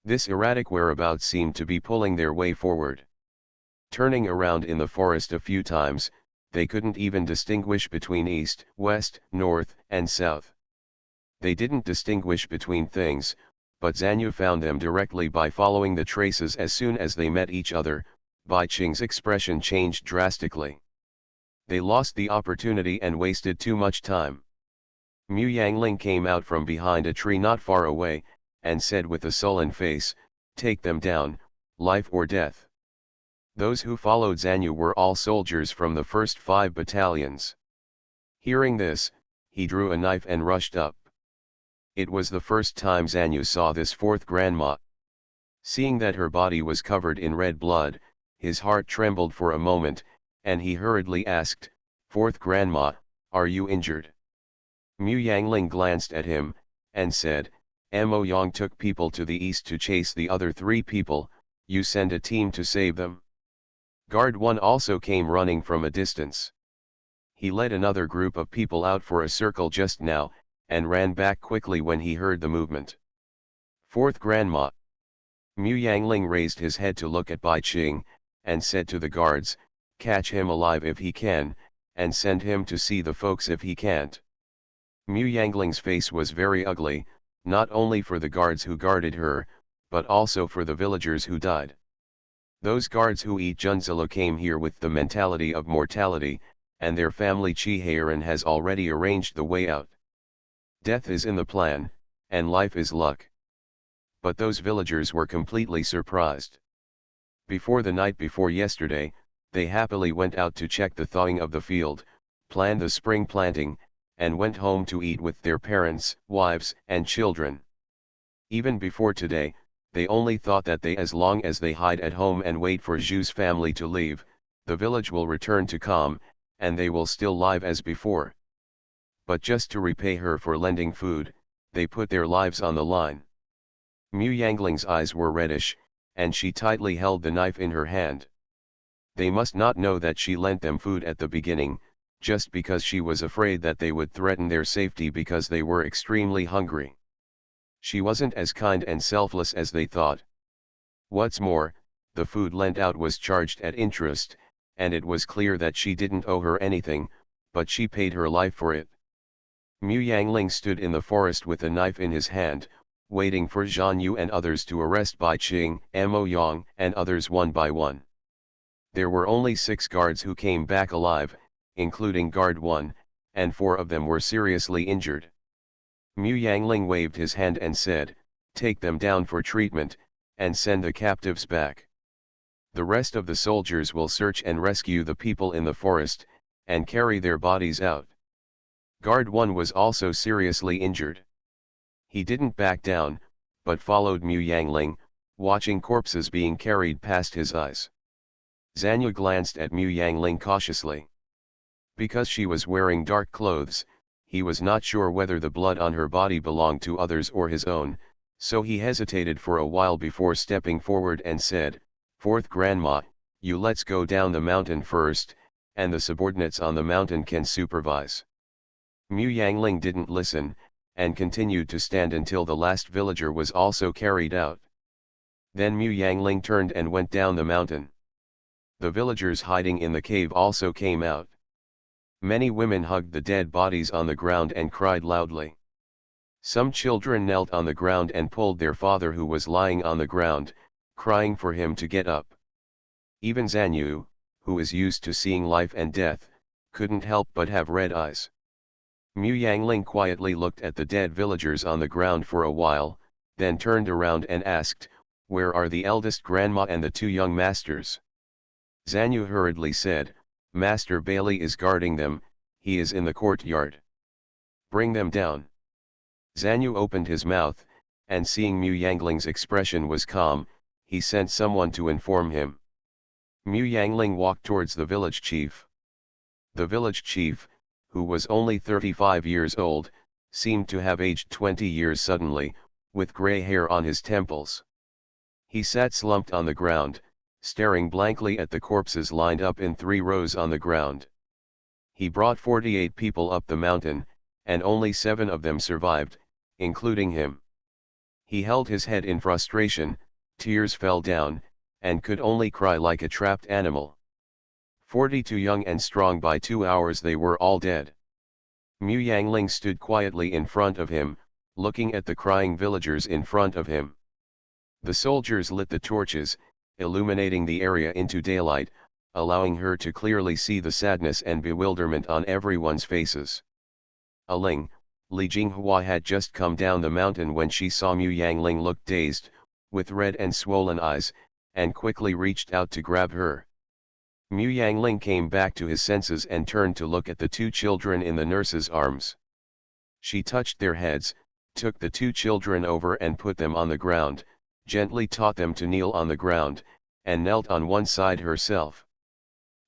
This erratic whereabouts seemed to be pulling their way forward. Turning around in the forest a few times, they couldn't even distinguish between east, west, north, and south. They didn't distinguish between things, but Zanyu found them directly by following the traces. As soon as they met each other, Bai Qing's expression changed drastically. They lost the opportunity and wasted too much time. Mu Yangling came out from behind a tree not far away, and said with a sullen face, "Take them down, life or death." Those who followed Zanyu were all soldiers from the first 5 battalions. Hearing this, he drew a knife and rushed up. It was the first time Zanyu saw this fourth grandma. Seeing that her body was covered in red blood, his heart trembled for a moment, and he hurriedly asked, "Fourth grandma, are you injured?" Mu Yangling glanced at him, and said, "Mo Yang took people to the east to chase the other 3 people, you send a team to save them." Guard 1 also came running from a distance. He led another group of people out for a circle just now, and ran back quickly when he heard the movement. Fourth Grandma. Mu Yangling raised his head to look at Bai Qing, and said to the guards, "Catch him alive if he can, and send him to see the folks if he can't." Mu Yangling's face was very ugly, not only for the guards who guarded her, but also for the villagers who died. Those guards who eat Junzilla came here with the mentality of mortality, and their family Chiharan has already arranged the way out. Death is in the plan, and life is luck. But those villagers were completely surprised. Before the night before yesterday, they happily went out to check the thawing of the field, planned the spring planting, and went home to eat with their parents, wives, and children. Even before today, they only thought that as long as they hide at home and wait for Zhu's family to leave, the village will return to calm, and they will still live as before. But just to repay her for lending food, they put their lives on the line. Mu Yangling's eyes were reddish, and she tightly held the knife in her hand. They must not know that she lent them food at the beginning, just because she was afraid that they would threaten their safety because they were extremely hungry. She wasn't as kind and selfless as they thought. What's more, the food lent out was charged at interest, and it was clear that she didn't owe her anything, but she paid her life for it. Mu Yangling stood in the forest with a knife in his hand, waiting for Zhan Yu and others to arrest Bai Qing, Mo Yang, and others one by one. There were only 6 guards who came back alive, including Guard 1, and 4 of them were seriously injured. Mu Yangling waved his hand and said, "Take them down for treatment, and send the captives back. The rest of the soldiers will search and rescue the people in the forest, and carry their bodies out." Guard 1 was also seriously injured. He didn't back down, but followed Mu Yangling, watching corpses being carried past his eyes. Zanyu glanced at Mu Yangling cautiously. Because she was wearing dark clothes, he was not sure whether the blood on her body belonged to others or his own, so he hesitated for a while before stepping forward and said, "Fourth Grandma, you let's go down the mountain first, and the subordinates on the mountain can supervise." Mu Yangling didn't listen, and continued to stand until the last villager was also carried out. Then Mu Yangling turned and went down the mountain. The villagers hiding in the cave also came out. Many women hugged the dead bodies on the ground and cried loudly. Some children knelt on the ground and pulled their father who was lying on the ground, crying for him to get up. Even Zanyu, who is used to seeing life and death, couldn't help but have red eyes. Mu Yangling quietly looked at the dead villagers on the ground for a while, then turned around and asked, "Where are the eldest grandma and the 2 young masters?" Zanyu hurriedly said, "Master Bailey is guarding them, he is in the courtyard. Bring them down." Zanyu opened his mouth, and seeing Mu Yangling's expression was calm, he sent someone to inform him. Mu Yangling walked towards the village chief. The village chief, who was only 35 years old, seemed to have aged 20 years suddenly, with gray hair on his temples. He sat slumped on the ground, staring blankly at the corpses lined up in 3 rows on the ground. He brought 48 people up the mountain, and only 7 of them survived, including him. He held his head in frustration, tears fell down, and could only cry like a trapped animal. 42 young and strong, by 2 hours they were all dead. Mu Yangling stood quietly in front of him, looking at the crying villagers in front of him. The soldiers lit the torches, illuminating the area into daylight, allowing her to clearly see the sadness and bewilderment on everyone's faces. Li Jinghua had just come down the mountain when she saw Mu Yangling look dazed, with red and swollen eyes, and quickly reached out to grab her. Mu Yangling came back to his senses and turned to look at the 2 children in the nurse's arms. She touched their heads, took the 2 children over and put them on the ground, gently taught them to kneel on the ground, and knelt on one side herself.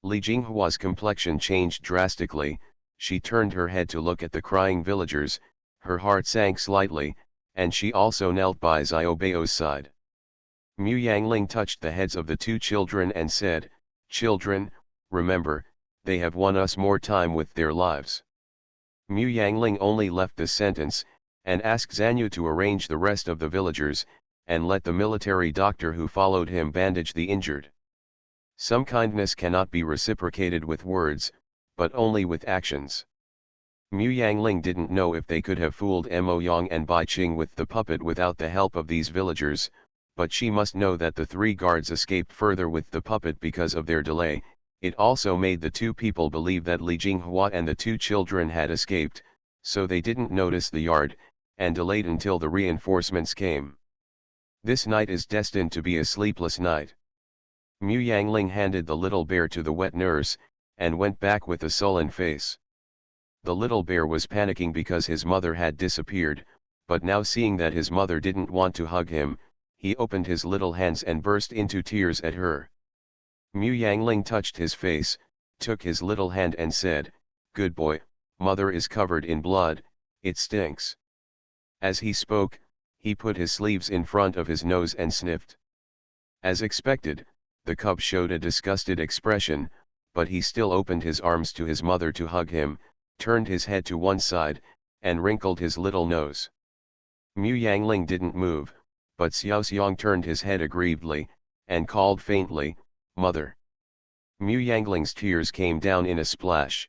Li Jinghua's complexion changed drastically. She turned her head to look at the crying villagers, her heart sank slightly, and she also knelt by Xiaobeo's side. Mu Yangling touched the heads of the 2 children and said, "Children, remember, they have won us more time with their lives. Mu Yangling only left the sentence, and asked Zanyu to arrange the rest of the villagers, and let the military doctor who followed him bandage the injured. Some kindness cannot be reciprocated with words, but only with actions. Mu Yangling didn't know if they could have fooled Mo Yang and Bai Qing with the puppet without the help of these villagers, but she must know that the three guards escaped further with the puppet because of their delay. It also made the two people believe that Li Jinghua and the two children had escaped, so they didn't notice the yard, and delayed until the reinforcements came. This night is destined to be a sleepless night. Mu Yangling handed the little bear to the wet nurse, and went back with a sullen face. The little bear was panicking because his mother had disappeared, but now seeing that his mother didn't want to hug him, he opened his little hands and burst into tears at her. Mu Yangling touched his face, took his little hand and said, "Good boy, mother is covered in blood, it stinks." As he spoke, he put his sleeves in front of his nose and sniffed. As expected, the cub showed a disgusted expression, but he still opened his arms to his mother to hug him, turned his head to one side, and wrinkled his little nose. Mu Yangling didn't move, but Xiao Xiang turned his head aggrievedly, and called faintly, "Mother." Mu Yangling's tears came down in a splash.